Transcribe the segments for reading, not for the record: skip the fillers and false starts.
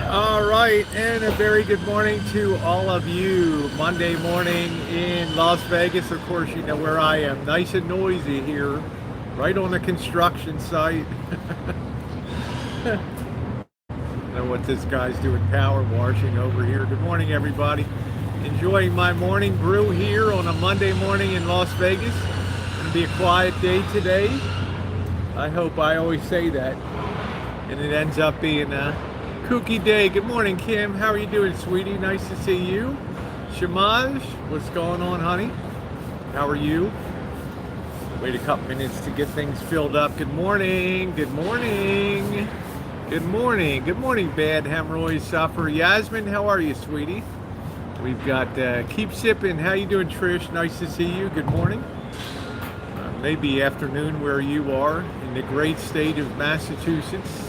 All right, and a very good morning to all of you. Monday morning in Las Vegas. Of course, you know where I am. Nice and noisy here, right on the construction site. I don't know what this guy's doing, power washing over here. Good morning, everybody. Enjoying my morning brew here on a Monday morning in Las Vegas. Gonna be a quiet day today. I hope I always say that, and it ends up being a kooky day. Good morning, Kim. How are you doing, sweetie? Nice to see you. Shamaj, what's going on, honey? How are you? Wait a couple minutes to get things filled up. Good morning. Good morning. Good morning. Good morning, bad hemorrhoid sufferer. Yasmin, how are you, sweetie? We've got Keep Sipping. How you doing, Trish? Nice to see you. Good morning. Maybe afternoon where you are in the great state of Massachusetts.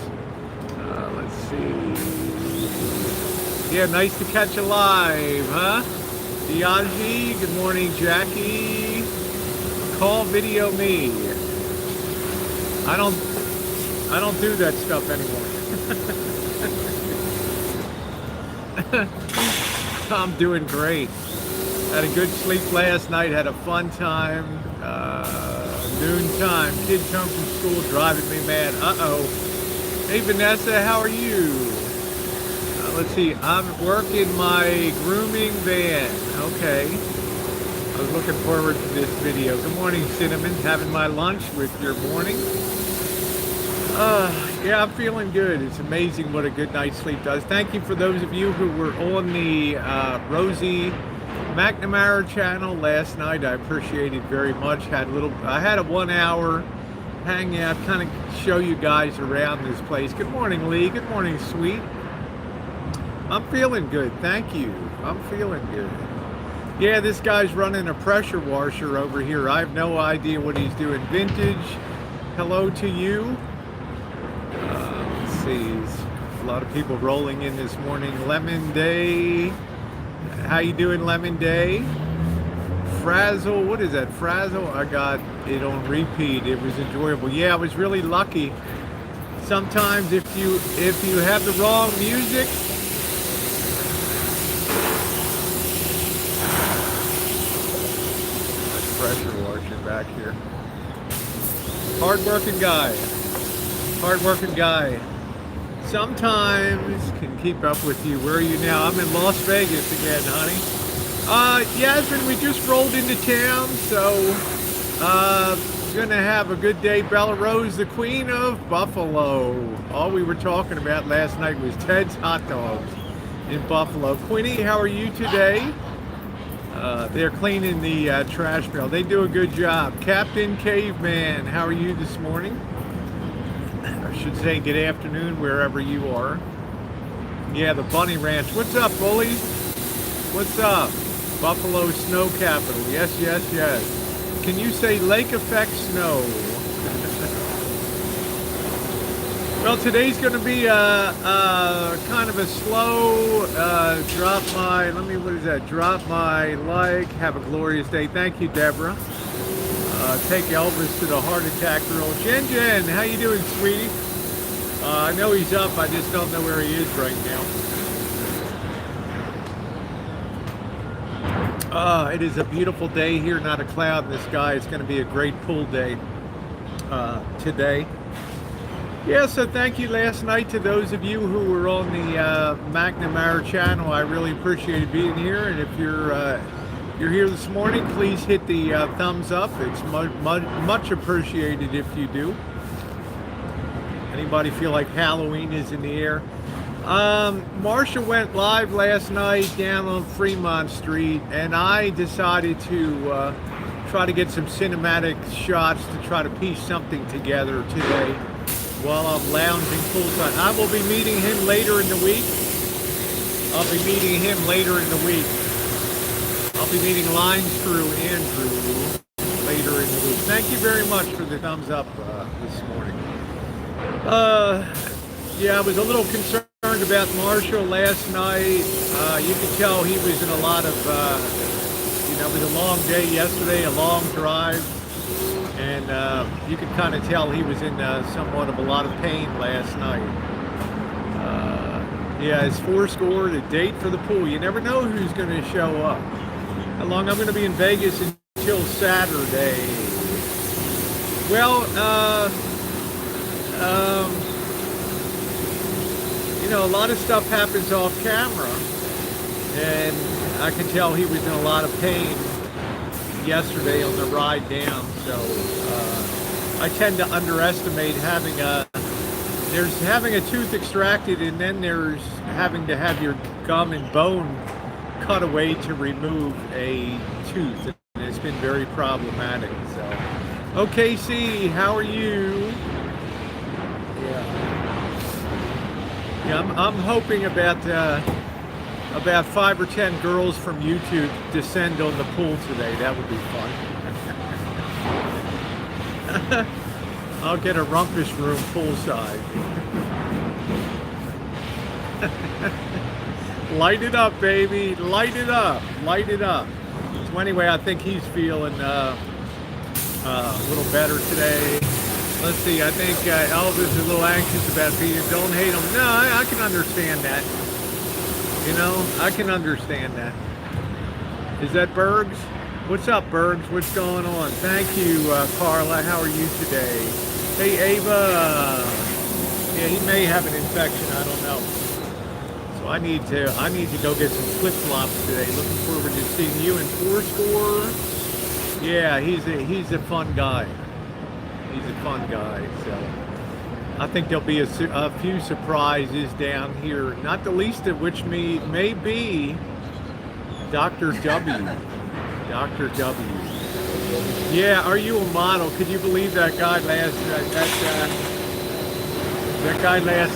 Let's see. Yeah, nice to catch you live, huh? Dianji, good morning, Jackie. Call video me. I don't do that stuff anymore. I'm doing great. Had a good sleep last night, had a fun time. Noon time, kids home from school driving me mad. Uh-oh. Hey Vanessa, how are you? Let's see, I'm working my grooming van. Okay. I was looking forward to this video. Good morning, Cinnamon. Having my lunch with your morning. Yeah, I'm feeling good. It's amazing what a good night's sleep does. Thank you for those of you who were on the Rosie McNamara channel last night. I appreciate it very much. I had a 1 hour hangout, kind of show you guys around this place. Good morning, Lee. Good morning, sweet. I'm feeling good. Thank you. I'm feeling good. Yeah, this guy's running a pressure washer over here. I have no idea what he's doing. Vintage, hello to you. Let's see. A lot of people rolling in this morning. Lemon Day. How you doing, Lemon Day? Frazzle, what is that? Frazzle, I got it on repeat. It was enjoyable. Yeah, I was really lucky. Sometimes if you have the wrong music, that's pressure washing back here. Hard-working guy. Hard-working guy. Sometimes can keep up with you. Where are you now? I'm in Las Vegas again, honey. Yasmin, we just rolled into town, so gonna have a good day. Bella Rose, the queen of Buffalo. All we were talking about last night was Ted's hot dogs in Buffalo. Queenie, how are you today? They're cleaning the trash barrel. They do a good job. Captain Caveman, how are you this morning? I should say good afternoon wherever you are. Yeah, the Bunny Ranch. What's up, bullies? What's up? Buffalo snow capital. Yes, yes, yes. Can you say lake effect snow? Well, today's going to be kind of a slow drop my like. Have a glorious day. Thank you, Deborah. Take Elvis to the heart attack girl. Jen, how you doing, sweetie? I know he's up. I just don't know where he is right now. It is a beautiful day here, not a cloud in the sky. It's going to be a great pool day today. Yeah, so thank you last night to those of you who were on the McNamara channel. I really appreciated being here, and if you're here this morning, please hit the thumbs up. It's much appreciated if you do. Anybody feel like Halloween is in the air? Marsha went live last night down on Fremont Street, and I decided to try to get some cinematic shots to try to piece something together today while I'm lounging poolside. I will be meeting him later in the week. I'll be meeting Lines Crew Andrew later in the week. Thank you very much for the thumbs up this morning. Yeah, I was a little concerned about Marshall last night. You could tell he was in a lot of, it was a long day yesterday, a long drive. And you could kind of tell he was in somewhat of a lot of pain last night. Yeah, it's fourscore, the date for the pool. You never know who's going to show up. How long I'm going to be in Vegas until Saturday? Well, you know, a lot of stuff happens off camera, and I can tell he was in a lot of pain yesterday on the ride down. So I tend to underestimate having a tooth extracted, and then there's having to have your gum and bone cut away to remove a tooth, and it's been very problematic. So, OKC, how are you? Yeah, I'm hoping about 5 or 10 girls from YouTube descend on the pool today. That would be fun. I'll get a rumpus room poolside. Light it up, baby. Light it up. Light it up. So anyway, I think he's feeling a little better today. Let's see. I think Elvis is a little anxious about Peter. Don't hate him. No, I can understand that. You know, I can understand that. Is that Bergs? What's up, Bergs? What's going on? Thank you, Carla. How are you today? Hey, Ava. Yeah, he may have an infection. I don't know. So I need to go get some flip-flops today. Looking forward to seeing you in fourscore. Yeah, he's a fun guy. He's a fun guy. So I think there'll be a few surprises down here. Not the least of which may be Dr. W. Dr. W. Yeah, are you a model? Could you believe that guy last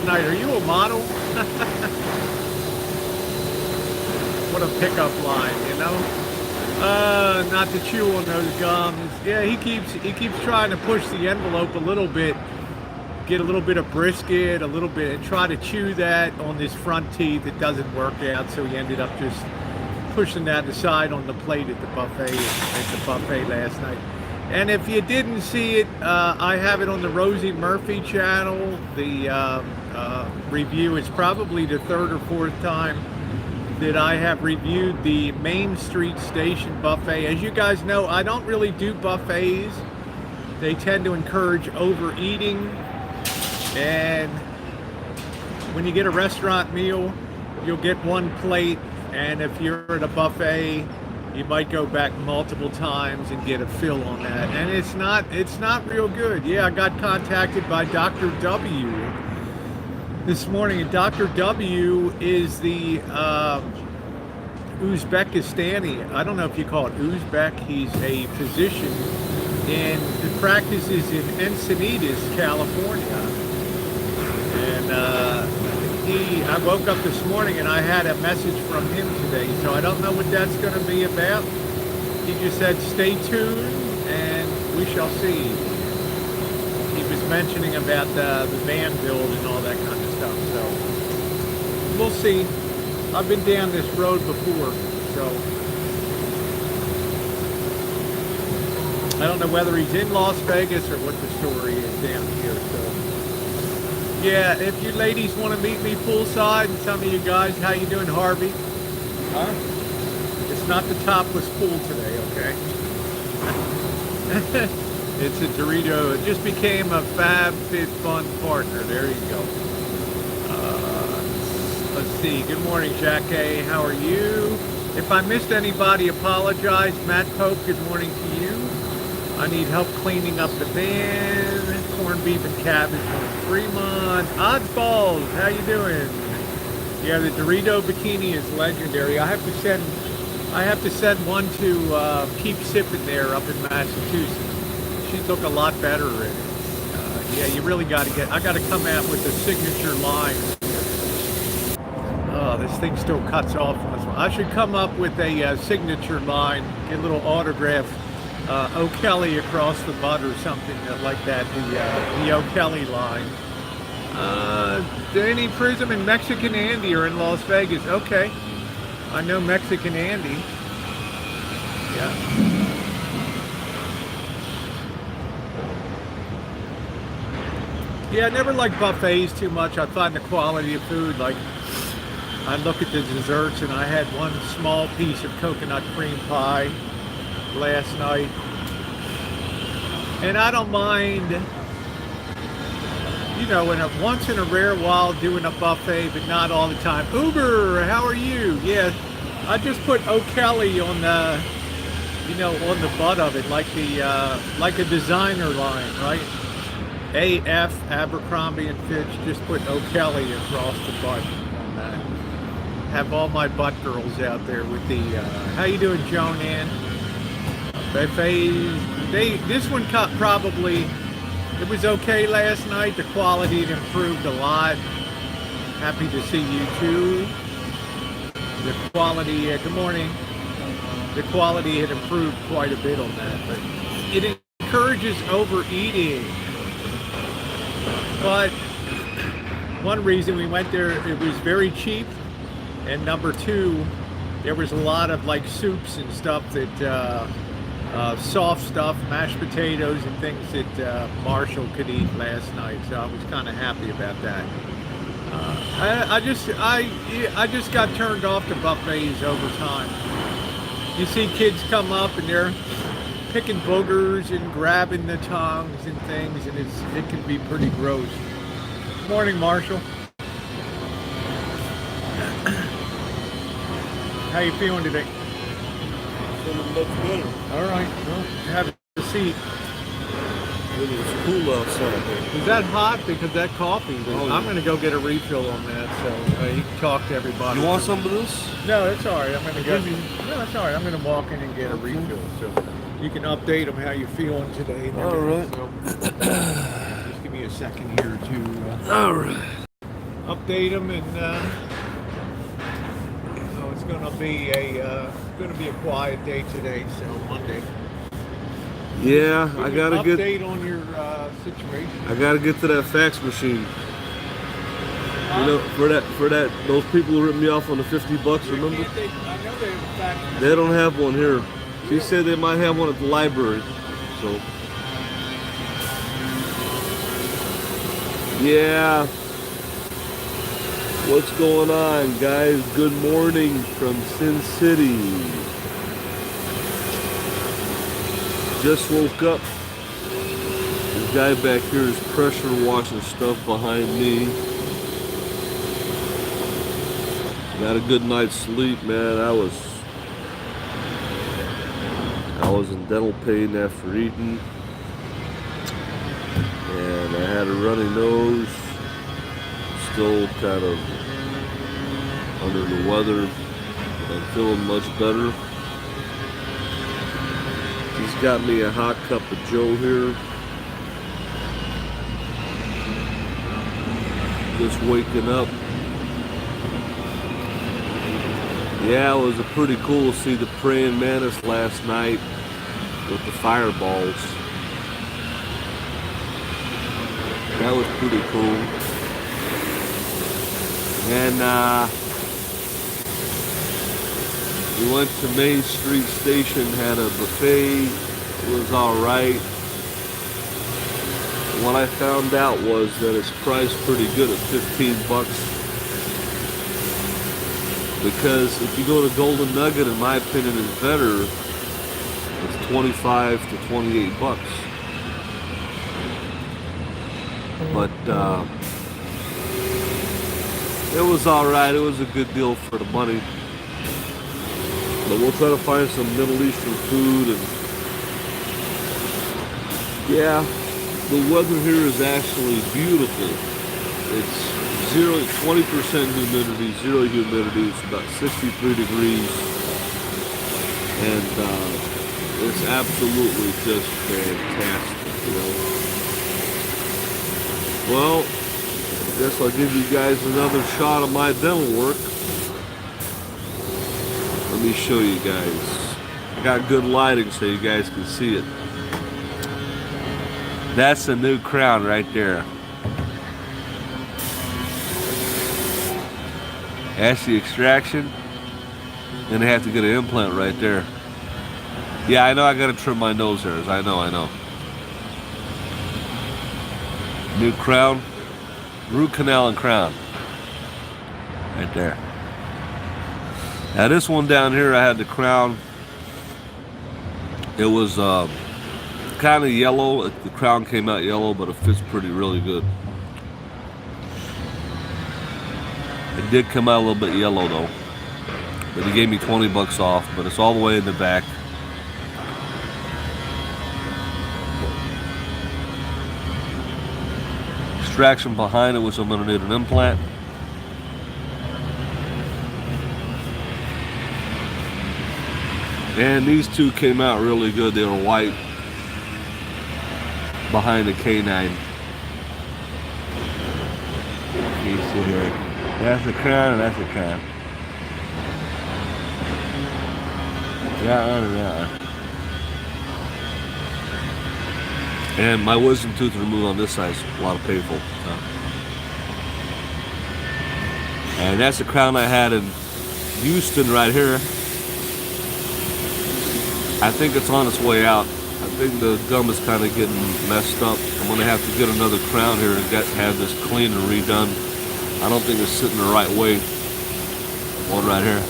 night? Are you a model? What a pickup line, you know? Not to chew on those gums. Yeah, he keeps trying to push the envelope a little bit, get a little bit of brisket, a little bit, and try to chew that on his front teeth. It doesn't work out, so he ended up just pushing that aside on the plate at the buffet last night. And if you didn't see it, I have it on the Rosie Murphy channel. The review is probably the third or fourth time that I have reviewed the Main Street Station buffet. As you guys know, I don't really do buffets. They tend to encourage overeating, and when you get a restaurant meal, you'll get one plate, and if you're at a buffet, you might go back multiple times and get a fill on that, and it's not real good. Yeah, I got contacted by Dr. W this morning, and Dr. W is the Uzbekistani, I don't know if you call it Uzbek. He's a physician and practices in Encinitas, California. And I woke up this morning and I had a message from him today, so I don't know what that's going to be about. He just said, stay tuned and we shall see. He was mentioning about the van build and all that kind of stuff, so we'll see. I've been down this road before, so I don't know whether he's in Las Vegas or what the story is down here. So yeah, if you ladies want to meet me poolside, and some of you guys, how you doing, Harvey? Huh? It's not the topless pool today, okay? It's a Dorito. It just became a FabFitFun partner. There you go. Let's see. Good morning, Jackie. How are you? If I missed anybody, apologize. Matt Pope, good morning to you. I need help cleaning up the van. Corned beef and cabbage from Fremont. Oddballs, how you doing? Yeah, the Dorito bikini is legendary. I have to send one to Keep Sipping there up in Massachusetts. She look a lot better in it. Yeah, you really got to I got to come out with a signature line. Oh, this thing still cuts off on this one. I should come up with a signature line, get a little autograph, O'Kelly across the butt or something like that, the O'Kelly line. Danny Prism and Mexican Andy are in Las Vegas. Okay, I know Mexican Andy. Yeah. Yeah, I never liked buffets too much. I find the quality of food, like I look at the desserts, and I had one small piece of coconut cream pie last night. And I don't mind, you know, once in a rare while doing a buffet, but not all the time. Uber, how are you? Yeah, I just put O'Kelly on the, you know, on the butt of it, like a designer line, right? AF, Abercrombie and Fitch, just put O'Kelly across the butt on that. Have all my butt girls out there with the, how you doing, Joan Ann? This one cut probably, it was okay last night. The quality had improved a lot. Happy to see you too. The quality, good morning. The quality had improved quite a bit on that, but it encourages overeating. But one reason we went there, it was very cheap, and number two, there was a lot of like soups and stuff that soft stuff, mashed potatoes and things that Marshall could eat last night, so I was kind of happy about that. I just got turned off to buffets over time. You see kids come up and they're picking boogers and grabbing the tongues and things, and it can be pretty gross. Good morning, Marshall. How you feeling today? Feeling much better. All right, well, have a seat. It's cool outside. Is that hot? Because that coffee, Oh, yeah. I'm going to go get a refill on that, so you can talk to everybody. You want some of this? No, it's all right. I'm going to go. No, it's all right. I'm going to walk in and get a refill, so you can update them how you're feeling today. All right. So, just give me a second here to All right. update them, and it's going to be a quiet day today, so Monday. Yeah, I gotta update get. on your situation. I gotta get to that fax machine. You know, for that, those people who ripped me off on the $50. Remember? I know they have a fax machine. They don't have one here. She said they might have one at the library. So. Yeah. What's going on, guys? Good morning from Sin City. Just woke up. This guy back here is pressure washing stuff behind me. Got a good night's sleep, man. I was in dental pain after eating, and I had a runny nose. Still kind of under the weather. I'm feeling much better. He's got me a hot cup of Joe here. Just waking up. Yeah, it was pretty cool to see the praying mantis last night with the fireballs. That was pretty cool. And we went to Main Street Station, had a buffet. It was all right. What I found out was that it's priced pretty good at $15. Because if you go to Golden Nugget, in my opinion, is better. It's $25 to $28. But it was all right. It was a good deal for the money. But we'll try to find some Middle Eastern food. And yeah, the weather here is actually beautiful. It's 20% humidity, zero humidity. It's about 63 degrees. And it's absolutely just fantastic, you know. Well, I guess I'll give you guys another shot of my dental work. Let me show you guys. I got good lighting so you guys can see it. That's the new crown right there. That's the extraction. Then I have to get an implant right there. Yeah, I know I gotta trim my nose hairs. I know. New crown. Root canal and crown. Right there. Now this one down here, I had the crown. It was kind of yellow. The crown came out yellow, but it fits really good. It did come out a little bit yellow though. But he gave me 20 bucks off, but it's all the way in the back. Extraction behind it, which I'm gonna need an implant. And these two came out really good. They were white behind the canine. You see here. That's the crown and that's the crown. Yeah. And my wisdom tooth removed on this side is a lot of painful. And that's the crown I had in Houston right here. I think it's on its way out. I think the gum is kind of getting messed up. I'm gonna have to get another crown here and have this cleaned and redone. I don't think it's sitting the right way. One right here.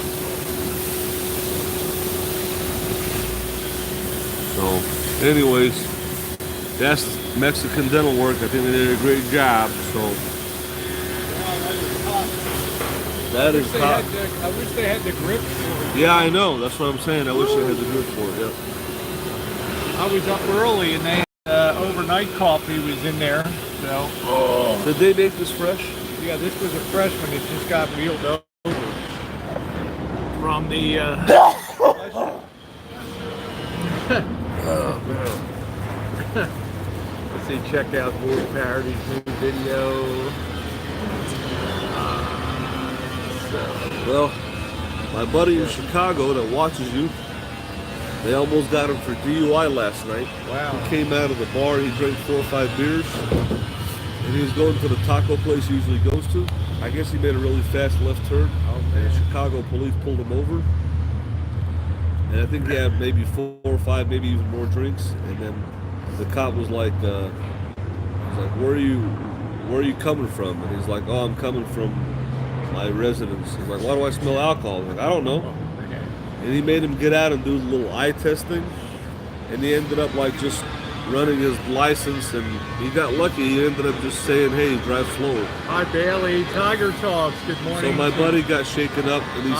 So, anyways, that's Mexican dental work. I think they did a great job. So, that is hot. I wish they had the grip for it. Yeah, I know. That's what I'm saying. I wish they had the grip for it. Yeah. I was up early and they overnight coffee was in there. So. Oh. Did they make this fresh? Yeah, this was a fresh one. It just got wheeled over from the. Oh man. Let's see. Check out Boy Parody's new video. Well, my buddy in Chicago that watches you, they almost got him for DUI last night. Wow. He came out of the bar, he drank 4 or 5 beers, and he was going to the taco place he usually goes to. I guess he made a really fast left turn, and Chicago police pulled him over. And I think he had maybe 4 or 5, maybe even more drinks. And then the cop was like, where are you coming from? And he's like, oh, I'm coming from my residence. He's like, why do I smell alcohol? I'm like, I don't know. And he made him get out and do the little eye testing, and he ended up like just running his license, and he got lucky. He ended up just saying, hey, drive slower. Hi Bailey, Tiger Talks, good morning. So my buddy got shaken up, and he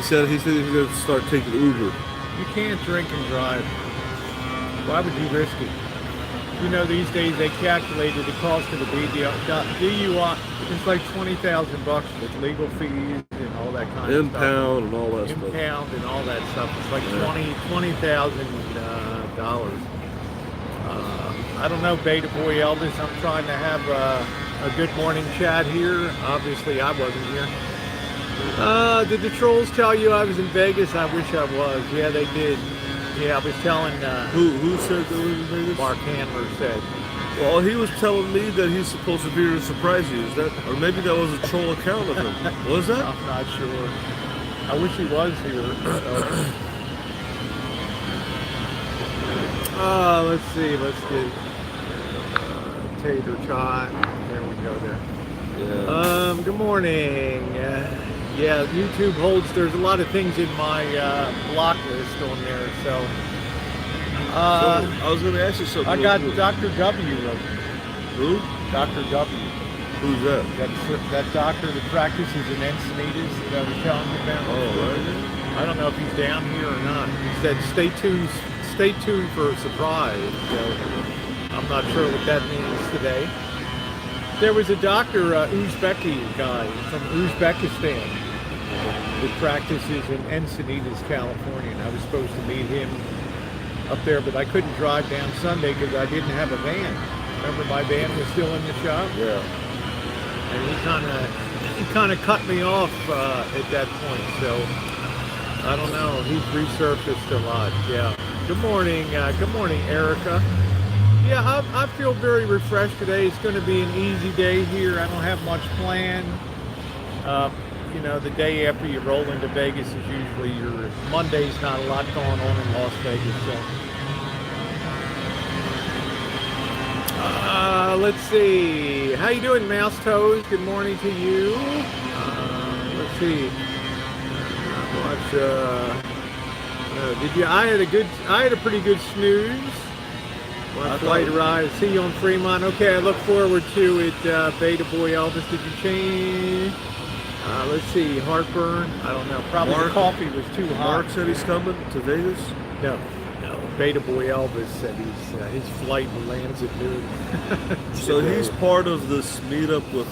said he was going to start taking Uber. You can't drink and drive. Why would you risk it? You know, these days they calculated the cost of the DUI. It's like $20,000 with legal fees and all that kind of stuff. Impound and all that stuff. Impound and all that stuff. It's like $20,000. I don't know, Beta Boy Elvis. I'm trying to have a good morning chat here. Obviously, I wasn't here. Did the trolls tell you I was in Vegas? I wish I was. Yeah, they did. Yeah, I was telling. Who said that was in Vegas? Mark Handler said. Well, he was telling me that he's supposed to be here to surprise you. Is that, or maybe that was a troll account of him? Was that? I'm not sure. I wish he was here. Let's see. Let's get tater tot. There we go. There. Yeah. Good morning. Yeah, YouTube holds. There's a lot of things in my block list on there. So I was going to ask you something. I got Dr. W. Who? Dr. W. Who's that? That doctor that practices in Encinitas that I was telling you about. Oh, right. I don't know if he's down here or not. He said, stay tuned for a surprise. So I'm not sure what that means today. There was a doctor, Uzbeki guy from Uzbekistan that practices in Encinitas, California. And I was supposed to meet him up there, but I couldn't drive down Sunday because I didn't have a van. Remember, my van was still in the shop? Yeah. And he kind of cut me off at that point. So I don't know. He's resurfaced a lot. Yeah. Good morning, Erica. Yeah, I feel very refreshed today. It's going to be an easy day here. I don't have much planned. You know, the day after you roll into Vegas is usually your Monday's not a lot going on in Las Vegas. So, let's see. How you doing, Mouse Toes? Good morning to you. Let's see. Watch. Did you? I had a pretty good snooze. My flight arrived. See you on Fremont. Okay, I look forward to it. Beta Boy Elvis, did you change? Let's see. Heartburn. I don't know. Probably the coffee was too hot. Mark said he's coming to Vegas. No. Beta Boy Elvis said his flight lands at noon. So he's part of this meetup with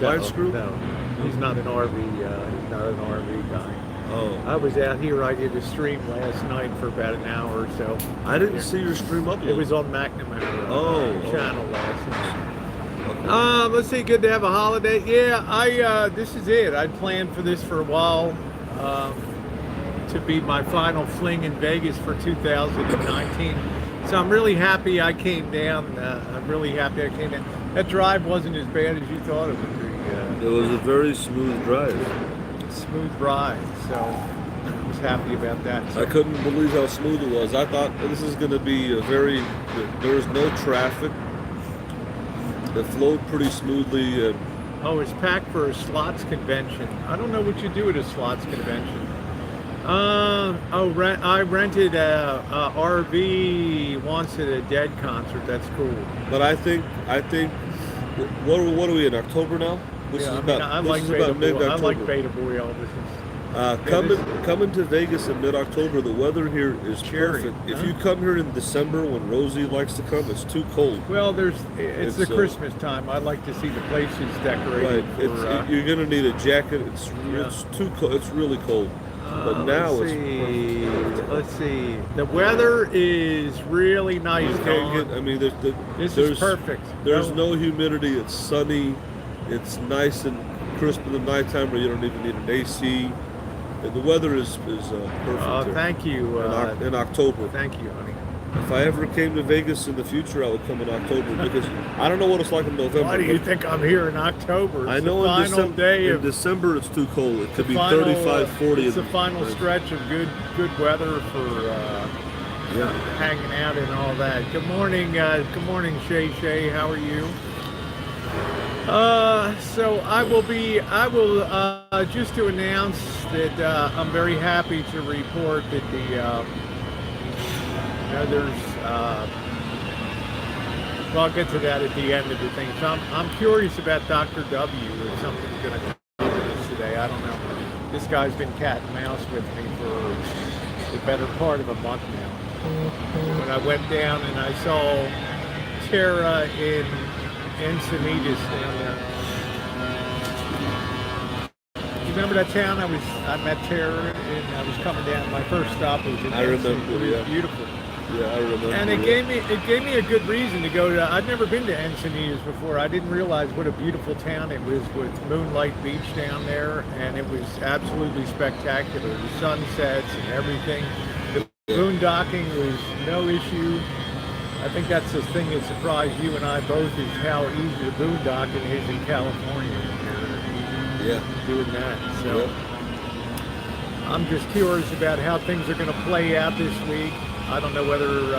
Lights Group? No, he's not an RV. He's not an RV guy. Oh. I was out here. I did a stream last night for about an hour or so. I didn't see your stream upload. It was on McNamara channel last night. Okay. Let's see. Good to have a holiday. Yeah, this is it. I'd planned for this for a while. To be my final fling in Vegas for 2019. So I'm really happy I came down. I'm really happy I came down. That drive wasn't as bad as you thought it would be. It was a very smooth drive. Smooth ride, so I was happy about that. So. I couldn't believe how smooth it was. I thought this is going to be there was no traffic. It flowed pretty smoothly. Oh, it's packed for a slots convention. I don't know what you do at a slots convention. I rented a RV once at a Dead concert. That's cool. But I think what are we in October now? I like Beta Boy Elvis. Coming to Vegas in mid-October, the weather here is perfect. If you come here in December when Rosie likes to come, it's too cold. Well, it's the Christmas time. I like to see the places decorated. Right. You're gonna need a jacket. It's too cold. It's really cold. But now let's see. The weather is really nice. This is perfect. There's no humidity. It's sunny. It's nice and crisp in the nighttime where you don't even need an AC. And the weather is perfect. Thank you. In October. Thank you, honey. If I ever came to Vegas in the future, I would come in October because I don't know what it's like in November. Why do you think I'm here in October? I know in December it's too cold. It could be 35, 40. It's the final stretch of good weather for hanging out and all that. Good morning, Shay. How are you? So I will just to announce that I'm very happy to report that I'll get to that at the end of the thing. So I'm curious about Dr. W. If something's going to come with this today. I don't know. This guy's been cat and mouse with me for the better part of a month now. When I went down and I saw Tara in Encinitas down there. You remember that town? I met Tara and I was coming down. My first stop was in Encinitas. It was beautiful. Yeah, I remember. And it gave me a good reason to go to. I'd never been to Encinitas before. I didn't realize what a beautiful town it was with Moonlight Beach down there, and it was absolutely spectacular. The sunsets and everything. The boondocking was no issue. I think that's the thing that surprised you and I both is how easy the boondocking is in California. Doing that. So I'm just curious about how things are going to play out this week. I don't know whether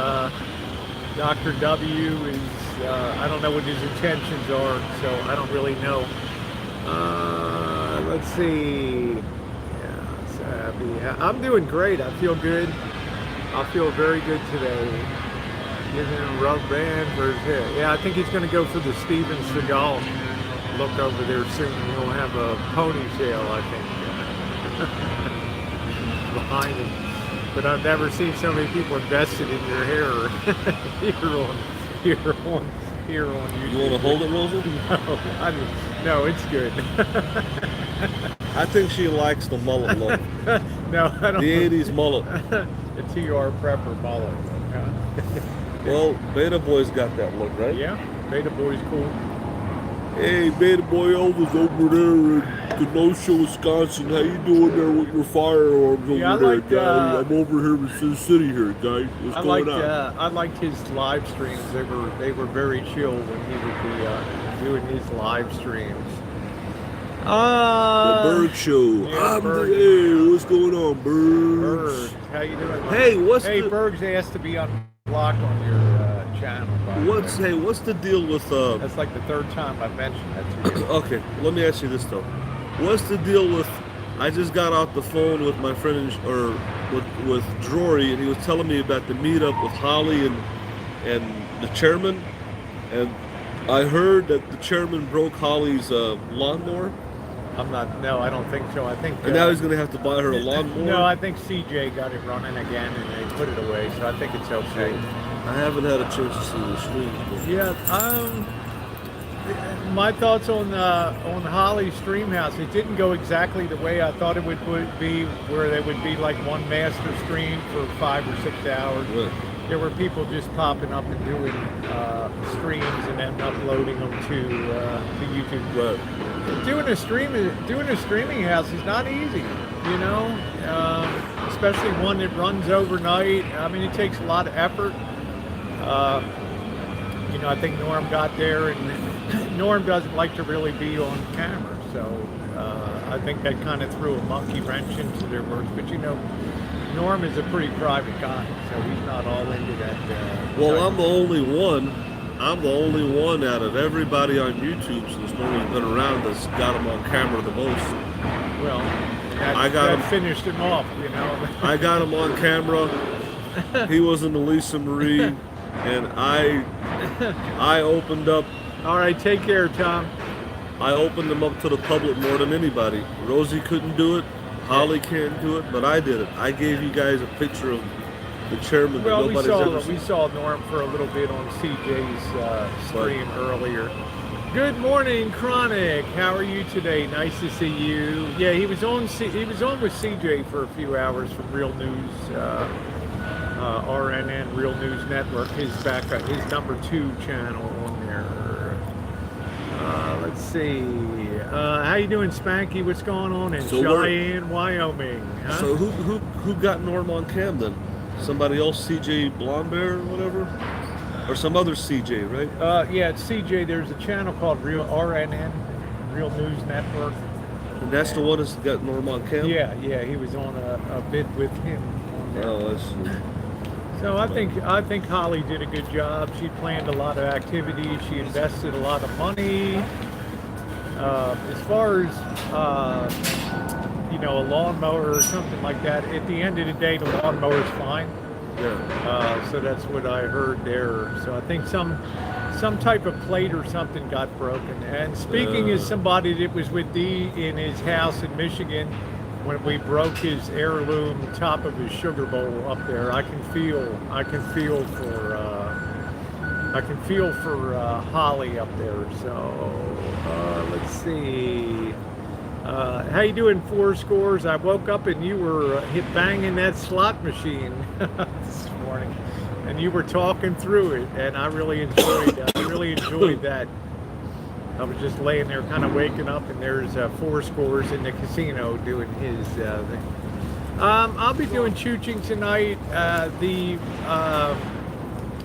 Dr. W is, I don't know what his intentions are, so I don't really know. Let's see. I'm doing great. I feel good. I feel very good today. Giving him a rub band for his head. Yeah, I think he's going to go for the Steven Seagal look over there soon. He'll have a ponytail, I think, behind him. But I've never seen so many people invested in your hair here on YouTube. You want to hold it, Rosa? No, it's good. I think she likes the mullet look. No, I don't. The 80s mullet. The TR Prepper mullet. Well, Beta Boy's got that look, right? Yeah, Beta Boy's cool. Hey, Beta Boy Elvis over there in Kenosha, Wisconsin. How you doing there with your firearms over there, guy? I'm over here in Sioux City here, guy. What's going on? I liked his live streams. They were very chill when he would be doing his live streams. The Berg Show. Yeah, Hey, what's going on, Berg? How you doing? Hey, Berg's asked to be unblocked on your channel. What's the deal with That's like the third time I've mentioned that to you. Okay, let me ask you this though. What's the deal with I just got off the phone with my friend, with Drory, and he was telling me about the meetup with Holly and the chairman. And I heard that the chairman broke Holly's lawnmower. No, I don't think so. I think. And now he's going to have to buy her a lawnmower. No, I think CJ got it running again and they put it away, so I think it's okay. I haven't had a chance to see the streams. Yeah, my thoughts on Holly's stream house. It didn't go exactly the way I thought it would be, where there would be like one master stream for 5 or 6 hours. Right. There were people just popping up and doing streams and then uploading them to YouTube. Right. Doing a streaming house is not easy, you know, especially one that runs overnight. I mean, it takes a lot of effort. You know, I think Norm got there, and Norm doesn't like to really be on camera, so I think that kind of threw a monkey wrench into their work. But you know, Norm is a pretty private guy, so he's not all into that. Well, I'm the only one out of everybody on YouTube since Norm's been around that's got him on camera the most. Well, that finished him off, you know. I got him on camera. He was in the Lisa Marie, and I opened up. All right, take care, Tom. I opened them up to the public more than anybody. Rosie couldn't do it. Holly can't do it, but I did it. I gave you guys a picture of the chairman that nobody's ever seen. We saw Norm for a little bit on CJ's stream earlier. Good morning, Chronic. How are you today? Nice to see you. Yeah, he was on with CJ for a few hours from Real News, RNN, Real News Network. His #2 channel on there. Let's see. How you doing, Spanky? What's going on in Cheyenne, Wyoming? Huh? So who got Norm on cam then? Somebody else, CJ Blonde Bear or whatever? Or some other CJ, right? Yeah, it's CJ. There's a channel called Real RNN, Real News Network. And that's the one that's got Norm on cam? Yeah, he was on a bit with him on there. Oh, I see. So I think Holly did a good job. She planned a lot of activities. She invested a lot of money. As far as you know, a lawnmower or something like that, at the end of the day, the lawnmower's fine. Yeah. So that's what I heard there. So I think some type of plate or something got broken. And speaking as somebody that was with Dee in his house in Michigan, when we broke his heirloom top of his sugar bowl up there, I can feel for Holly up there. So let's see. How you doing, Four Scores? I woke up and you were banging that slot machine this morning, and you were talking through it, and I really enjoyed that. I was just laying there, kind of waking up, and there's Four Scores in the casino doing his thing. I'll be doing chooching tonight.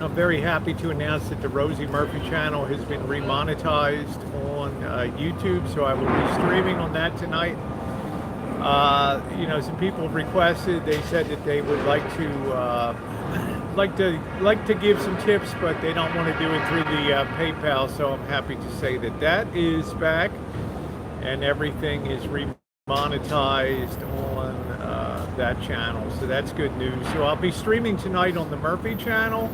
I'm very happy to announce that the Rosie Murphy channel has been remonetized on YouTube, so I will be streaming on that tonight. You know, some people requested. They said that they would like to give some tips, but they don't want to do it through the PayPal. So I'm happy to say that that is back, and everything is remonetized on that channel. So that's good news. So I'll be streaming tonight on the Murphy channel.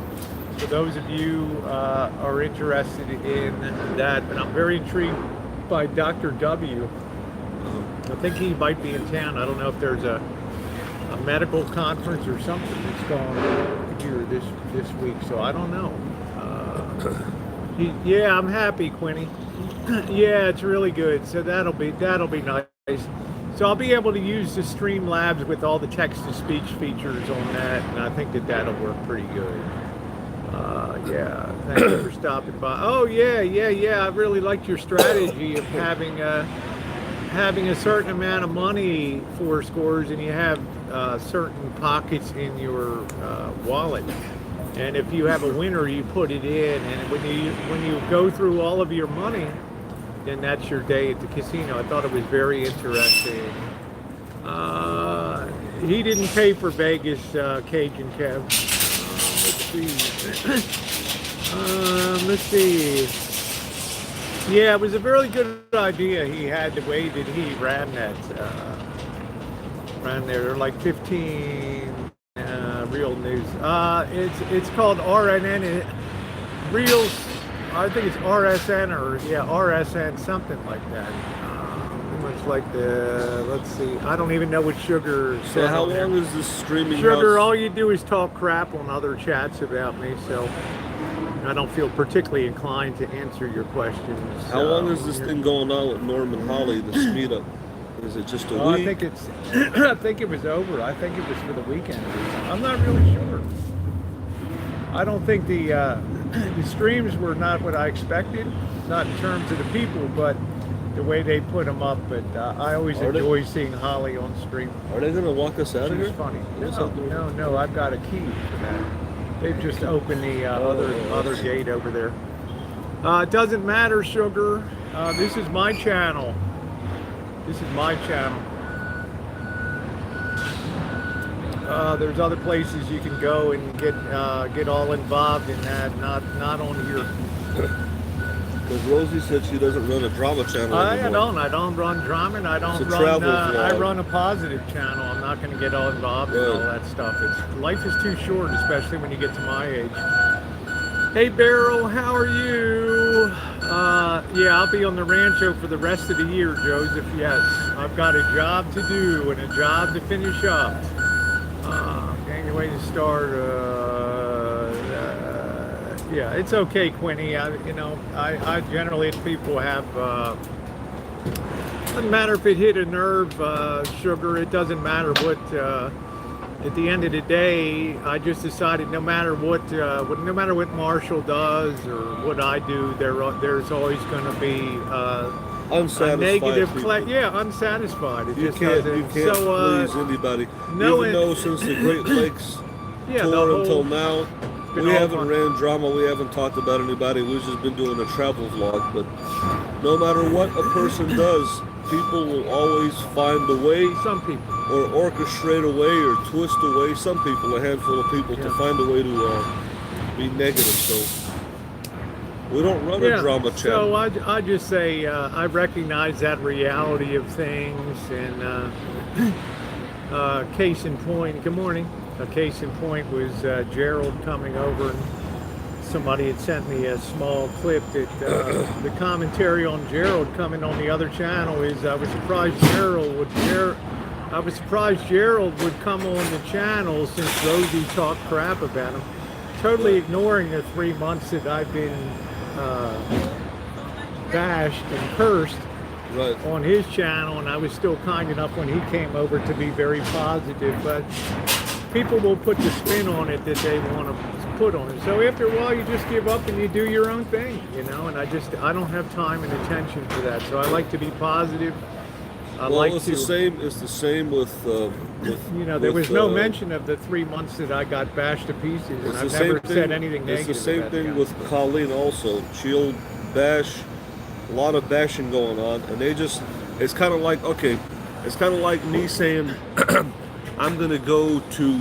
For those of you are interested in that, and I'm very intrigued by Dr. W. I think he might be in town. I don't know if there's a medical conference or something that's going on here this week, so I don't know. Yeah, I'm happy, Quinny. Yeah, it's really good. So that'll be nice. So I'll be able to use the Streamlabs with all the text-to-speech features on that, and I think that'll work pretty good. Yeah, thank you for stopping by. Oh, yeah. I really liked your strategy of having a certain amount of money for scores, and you have certain pockets in your wallet. And if you have a winner, you put it in, and when you go through all of your money, then that's your day at the casino. I thought it was very interesting. He didn't pay for Vegas, Cajun Kev. Let's see. Yeah, it was a very good idea he had, the way that he ran that around there. They're like 15 real news. It's called RNN. Reels, I think it's RSN or RSN, something like that. Much like the, let's see, I don't even know what Sugar So said how on there. long is this streaming Sugar, house? all you do is talk crap on other chats about me, so I don't feel particularly inclined to answer your questions. How long is this thing going on with Norm and Holly, this meetup? Is it just a week? I think it's, I think it was over. I think it was for the weekend. I'm not really sure. I don't think the streams were not what I expected, not in terms of the people, but the way they put them up. But I always enjoy seeing Holly on stream. Are they going to walk us out of here? She's funny. No, I've got a key for that. They've just opened the other gate over there. It doesn't matter, Sugar. This is my channel. This is my channel. There's other places you can go and get all involved in that. Not on here. Because Rosie said she doesn't run a drama channel anymore. I don't run drama, and I don't It's a run. travel vlog. I run a positive channel. I'm not going to get all involved in all that stuff. Life is too short, especially when you get to my age. Hey, Beryl, how are you? Yeah, I'll be on the Rancho for the rest of the year, Joseph. Yes, I've got a job to do and a job to finish up. Can't wait to start. Yeah, it's okay, Quinny. I generally, if people have, doesn't matter if it hit a nerve, Sugar, it doesn't matter what, at the end of the day, I just decided no matter what Marshall does or what I do, there's always going to be a negative, unsatisfied. It You just can't doesn't. please anybody. Even though since the Great Lakes tour until now, we haven't ran drama, we haven't talked about anybody, we've just been doing a travel vlog. But no matter what a person does, people will always find a way. Some people. Or orchestrate a way or twist a way. Some people, a handful of people, to find a way to be negative. So we don't run a drama channel. So I just say I recognize that reality of things, and case in point, good morning. A case in point was Gerald coming over, and somebody had sent me a small clip that the commentary on Gerald coming on the other channel is I was surprised Gerald would come on the channel since Rosie talked crap about him, totally ignoring the 3 months that I've been bashed and cursed on his channel, and I was still kind enough when he came over to be very positive, but people will put the spin on it that they want to put on it. So after a while, you just give up and you do your own thing, and I don't have time and attention for that. So I like to be positive. It's the same with there was no mention of the 3 months that I got bashed to pieces, and I've never said anything negative. It's the same thing with Colleen also. She'll bash, a lot of bashing going on, and it's kind of like me saying, I'm gonna go to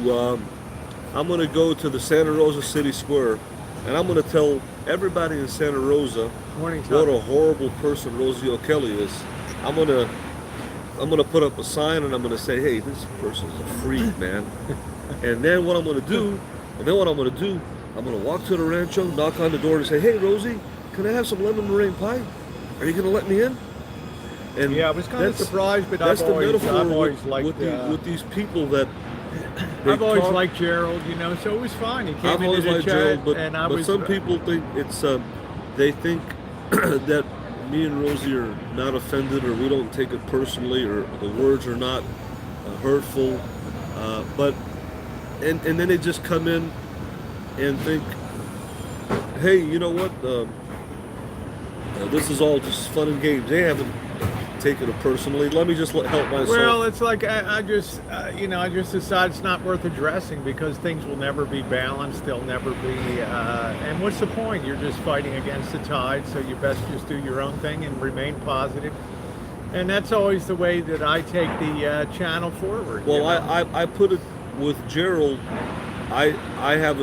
the Santa Rosa City Square, and I'm gonna tell everybody in Santa Rosa what a horrible person Rosie O'Kelly is. I'm gonna put up a sign, and I'm gonna say, hey, this person's a freak, man. And then what I'm gonna do, I'm gonna walk to the Rancho, knock on the door, and say, hey, Rosie, can I have some lemon meringue pie? Are you gonna let me in? And I was kind of surprised, but that's I've always liked with these people that I've always liked Gerald, so it was fine. He came into the chat, but some people think it's they think that me and Rosie are not offended, or we don't take it personally, or the words are not hurtful, but then they just come in and think, hey, you know what? This is all just fun and games. They haven't taken it personally. Let me just help myself. Well, it's like I just decide it's not worth addressing because things will never be balanced. They'll never be. And what's the point? You're just fighting against the tide. So you best just do your own thing and remain positive. And that's always the way that I take the channel forward. Well, I put it with Gerald. I have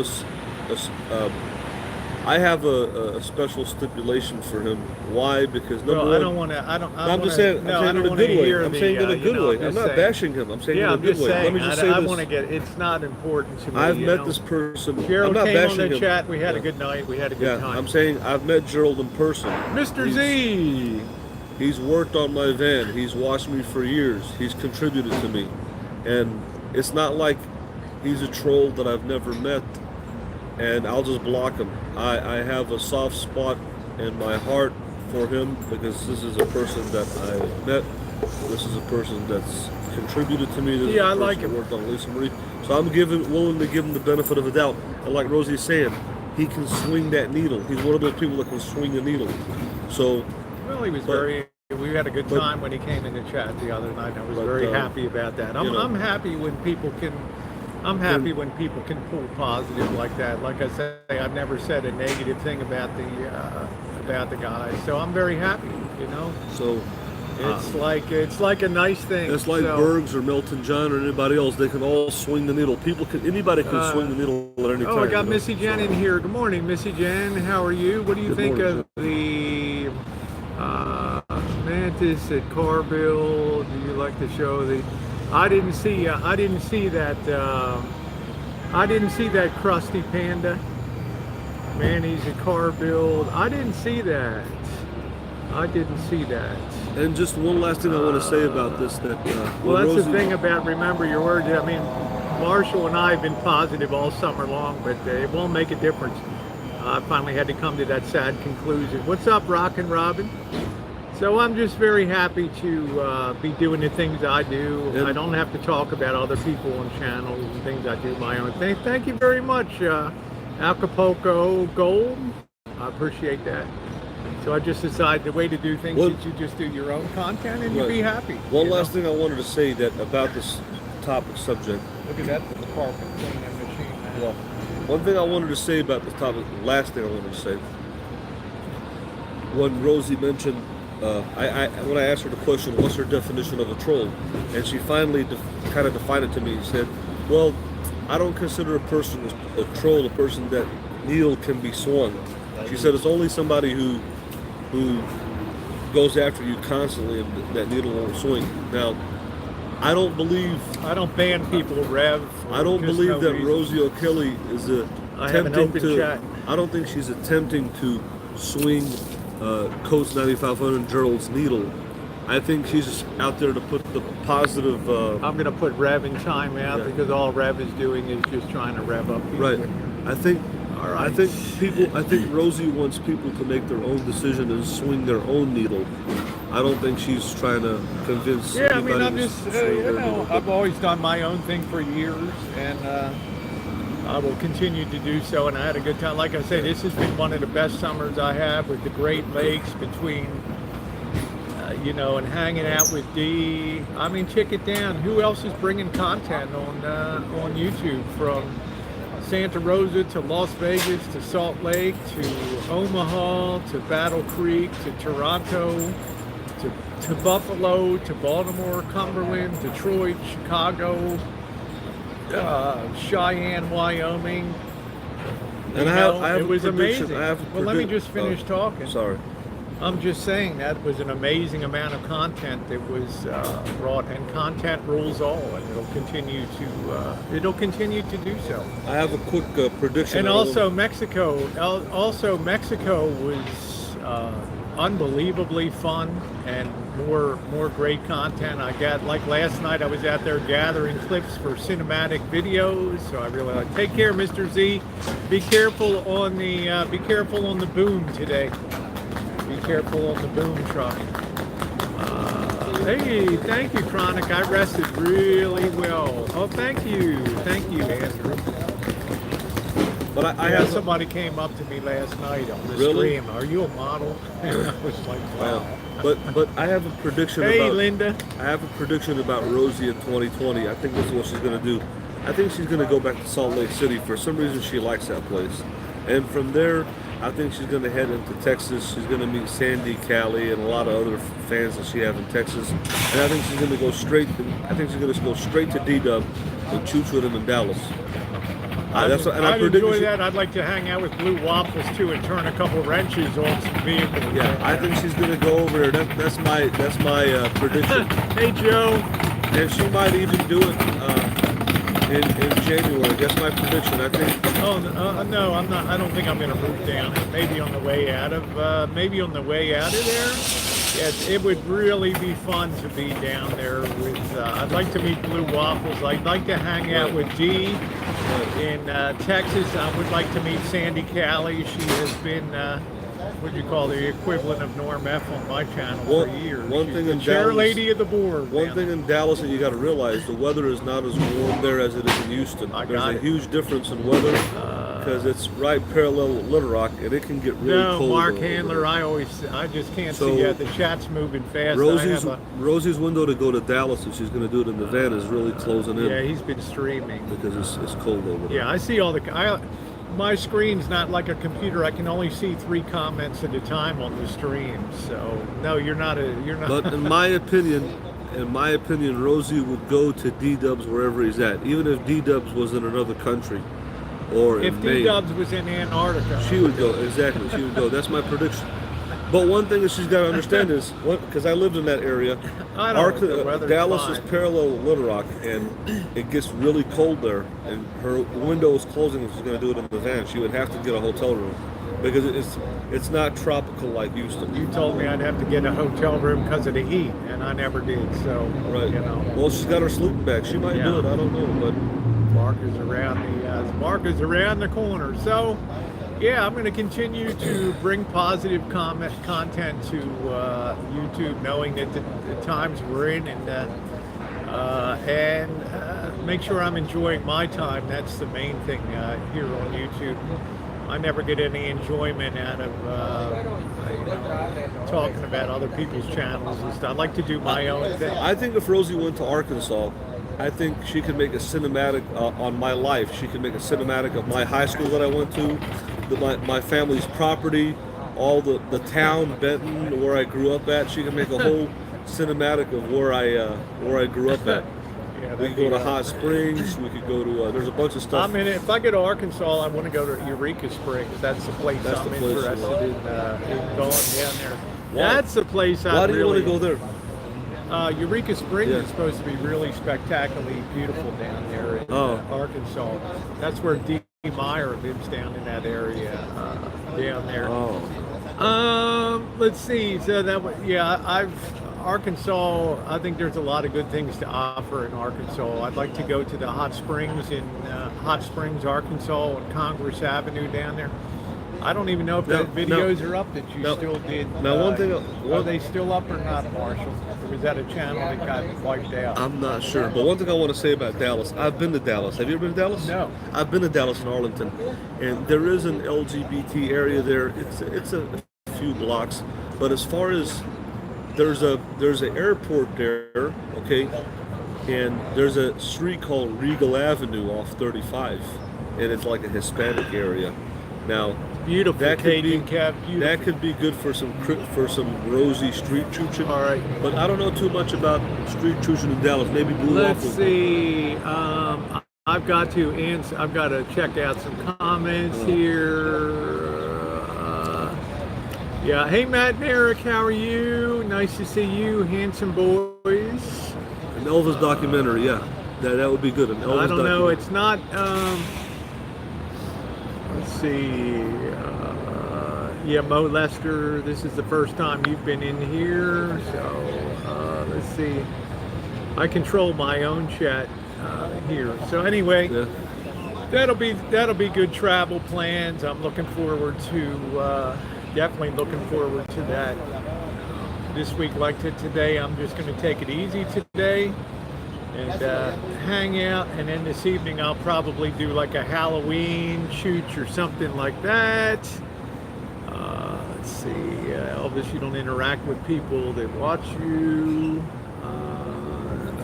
I have a special stipulation for him. Why? Because number Well, one, I don't want to. I'm just saying. No, I'm I saying don't in a want to good way. hear I'm the. saying in a good way. I'm not saying. bashing him. I'm saying Yeah, in a I'm good just way. saying. Let me just say I this. want to get. It's not important to me. I've met this person. Gerald I'm not came on bashing the him. chat. We had a Yeah. good night. We had a good time. I'm saying I've met Gerald in person. Mr. Z. He's worked on my van. He's watched me for years. He's contributed to me. And it's not like he's a troll that I've never met and I'll just block him. I have a soft spot in my heart for him because this is a person that I met. This is a person that's contributed to me. This is a I person like that him. worked on Lisa Marie. So I'm willing to give him the benefit of the doubt. And like Rosie's saying, he can swing that needle. He's one of those people that can swing a needle. So Well, he was we had a good time when he came in the chat the other night. I was very happy about that. I'm happy when people can. I'm happy when people can pull positive like that. Like I say, I've never said a negative thing about the guy. So I'm very happy. So it's like a nice thing. It's like Bergs or Milton John or anybody else. They can all swing the needle. Anybody can swing the needle at any time. Oh, I got Missy Jenn in here. Good morning, Missy Jenn. How are you? What do you think of the Mantis at Carville? Do you like the show? I didn't see that. I didn't see that crusty panda. Manny's at Carville. I didn't see that. And just one last thing I want to say about this. Well, that's the thing about remember your words. I mean, Marshall and I have been positive all summer long, but it won't make a difference. I finally had to come to that sad conclusion. What's up, Rockin' Robin? So I'm just very happy to be doing the things I do. I don't have to talk about other people on channels and things. I do my own thing. Thank you very much, Acapulco Gold. I appreciate that. So I just decided the way to do things is you just do your own content and you be happy. One last thing I wanted to say about this topic subject. Look at that carpet cleaning machine. Well, one thing I wanted to say about this topic, last thing I wanted to say, when Rosie mentioned, when I asked her the question, what's her definition of a troll? And she finally kind of defined it to me and said, well, I don't consider a person a troll, a person that needle can be swung. She said it's only somebody who goes after you constantly and that needle won't swing. Now, I don't ban people, Rev. I don't believe that Rosie O'Kelly is attempting to. Chat. I don't think she's attempting to swing Coast 9500 Gerald's needle. I think she's just out there to put the positive. I'm going to put Rev in timeout because all Rev is doing is just trying to rev up people. Right. I think Rosie wants people to make their own decision and swing their own needle. I don't think she's trying to convince. Yeah, I mean, I'm just, I've always done my own thing for years, and I will continue to do so. And I had a good time. Like I said, this has been one of the best summers I have with the Great Lakes between, and hanging out with Dee. I mean, check it down. Who else is bringing content on YouTube from Santa Rosa to Las Vegas to Salt Lake to Omaha to Battle Creek to Toronto to Buffalo to Baltimore, Cumberland, Detroit, Chicago, Cheyenne, Wyoming. And it was amazing. Well, let me just finish talking. Sorry. I'm just saying that was an amazing amount of content that was brought, and content rules all, and it'll continue to do so. I have a quick prediction. And also Mexico was unbelievably fun and more great content. I got, like last night, I was out there gathering clips for cinematic videos, so I really like. Take care, Mr. Z. Be careful on the boom today. Be careful on the boom truck. Hey, thank you, Chronic. I rested really well. Oh, thank you, Andrew. But I have somebody came up to me last night on the Really? stream. Are you a model? And I was like, wow. But I have a prediction. Hey, Linda. I have a prediction about Rosie in 2020. I think this is what she's going to do. I think she's going to go back to Salt Lake City. For some reason, she likes that place. And from there, I think she's going to head into Texas. She's going to meet Sandy, Callie, and a lot of other fans that she has in Texas. And I think she's going to go straight. I think she's going to go straight to D-Dub and choo-choo them in Dallas. That's what, and I'd I predict enjoy that. I'd like to hang out with Blue Waffles too and turn a couple wrenches on some vehicles. Yeah, I think she's gonna go over there. That's my prediction. Hey Joe. And she might even do it in January. That's my prediction. I think. Oh no, I'm not. I don't think I'm going to move down. Maybe on the way out of there. Yes, it would really be fun to be down there with. I'd like to meet Blue Waffles. I'd like to hang out with Dee in Texas. I would like to meet Sandy Callie. She has been. What do you call the equivalent of Norm F on my channel for years? One She's thing the in chair Dallas, lady of the board. One thing in Dallas that you got to realize: the weather is not as warm there as it is in Houston. There's a huge difference in weather because it's right parallel with Little Rock, and it can get really cold. No, Mark Handler. I just can't see yet. The chat's moving fast. Rosie's window to go to Dallas, and she's going to do it in the van, is really closing in. Yeah, he's been streaming because it's cold over there. Yeah, I see all the. My screen's not like a computer. I can only see 3 comments at a time on the stream. So no, you're not. But in my opinion, Rosie would go to D-Dubs wherever he's at, even if D-Dubs was in another country, or if D-Dubs was in Antarctica. She would go. Exactly, she would go. That's my prediction. But one thing that she's got to understand is, because I lived in that area, Dallas is parallel with Little Rock, and it gets really cold there, and her window is closing if she's going to do it in the van. She would have to get a hotel room, because it's not tropical like Houston. You told me I'd have to get a hotel room because of the heat, and I never did, so, right. You know. Well, she's got her sleeping bag. She might do it, I don't know, but... Mark is around the corner, so... Yeah, I'm going to continue to bring positive content to YouTube, knowing that the times we're in, and make sure I'm enjoying my time. That's the main thing here on YouTube. I never get any enjoyment out of talking about other people's channels and stuff. I like to do my own thing. I think if Rosie went to Arkansas, I think she could make a cinematic on my life. She could make a cinematic of my high school that I went to, my family's property, all the town, Benton, where I grew up at. She could make a whole cinematic of where I grew up at. Yeah, we could go to Hot Springs. We could go to. There's a bunch of stuff. I mean, if I go to Arkansas, I want to go to Eureka Springs. That's the place I'm interested in going down there. Why? That's the place Why do you want to go there? Eureka Springs is supposed to be really spectacularly beautiful down there in Arkansas. That's where Dee Meyer lives, down in that area down there. Let's see. So Arkansas, I think there's a lot of good things to offer in Arkansas. I'd like to go to the Hot Springs in Hot Springs, Arkansas, on Congress Avenue down there. I don't even know if the videos are up that you still did. Now, one thing... Are they still up or not, Marshall? Or was that a channel that got wiped out? I'm not sure. But one thing I want to say about Dallas, I've been to Dallas. Have you ever been to Dallas? No. I've been to Dallas and Arlington. And there is an LGBT area there. It's a few blocks. But as far as... There's an airport there, okay? And there's a street called Regal Avenue off 35. And it's like a Hispanic area. Now... Beautiful. That could be good for some Rosie street chooching. All right. But I don't know too much about street chooching in Dallas. Maybe Blue Waffles. Let's see. I've got to answer. I've got to check out some comments here. Yeah. Hey, Matt and Eric, how are you? Nice to see you, handsome boys. An Elvis documentary, yeah. That would be good. An Elvis I don't know. It's not. Let's see. Yeah, Mo Lester, this is the first time you've been in here. So let's see. I control my own chat here. So anyway, that'll be good travel plans. I'm looking forward to definitely looking forward to that. This week, like today, I'm just going to take it easy today and hang out, and then this evening I'll probably do like a Halloween shoot or something like that. Let's see, Elvis, you don't interact with people that watch you.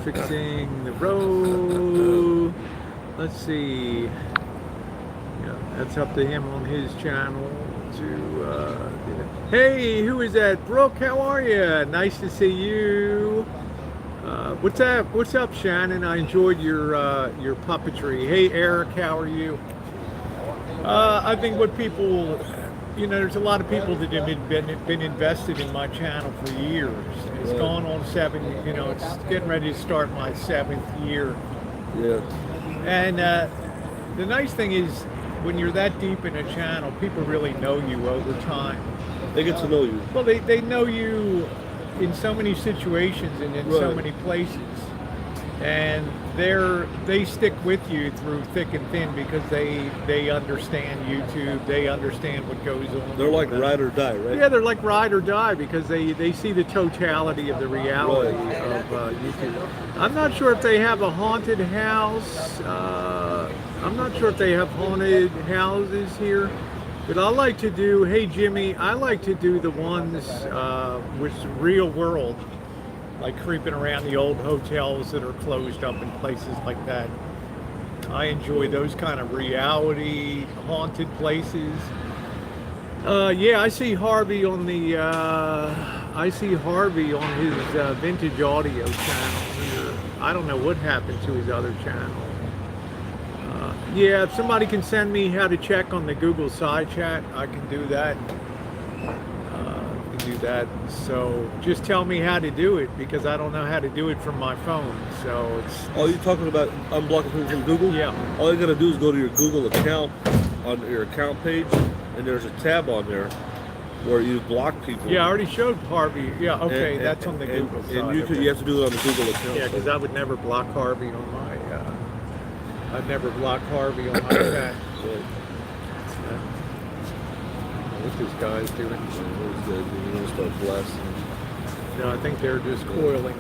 Fixing the road. Let's see. Yeah, that's up to him on his channel to. Hey, who is that? Brooke, how are you? Nice to see you. What's up? What's up, Shannon? I enjoyed your puppetry. Hey, Eric, how are you? I think what people, there's a lot of people that have been invested in my channel for years. It's Right. gone on it's getting ready to start my 7th year. Yeah. And the nice thing is, when you're that deep in a channel, people really know you over time. They get to know you. Well, they know you in so many situations and in so Right. many places. And they stick with you through thick and thin because they understand YouTube, they understand what goes on. They're like ride or die, right? Yeah, they're like ride or die because they see the totality of the reality Right. of YouTube. I'm not sure if they have a haunted house. I'm not sure if they have haunted houses here. But I like to do, hey Jimmy, I like to do the ones with real world, like creeping around the old hotels that are closed up in places like that. I enjoy those kind of reality haunted places. Yeah, I see Harvey on his vintage audio channel here. I don't know what happened to his other channel. Yeah, if somebody can send me how to check on the Google side chat, I can do that. So just tell me how to do it because I don't know how to do it from my phone. So it's. Oh, you're talking about unblocking people from Google? Yeah. All you gotta do is go to your Google account, on your account page, and there's a tab on there where you block people. Yeah, I already showed Harvey. Yeah, okay, that's on the Google side. And you have to do it on the Google account. Yeah, because I would never block Harvey on my. I'd never block Harvey on my chat. What this guy's doing? You're gonna start blasting. No, I think they're just coiling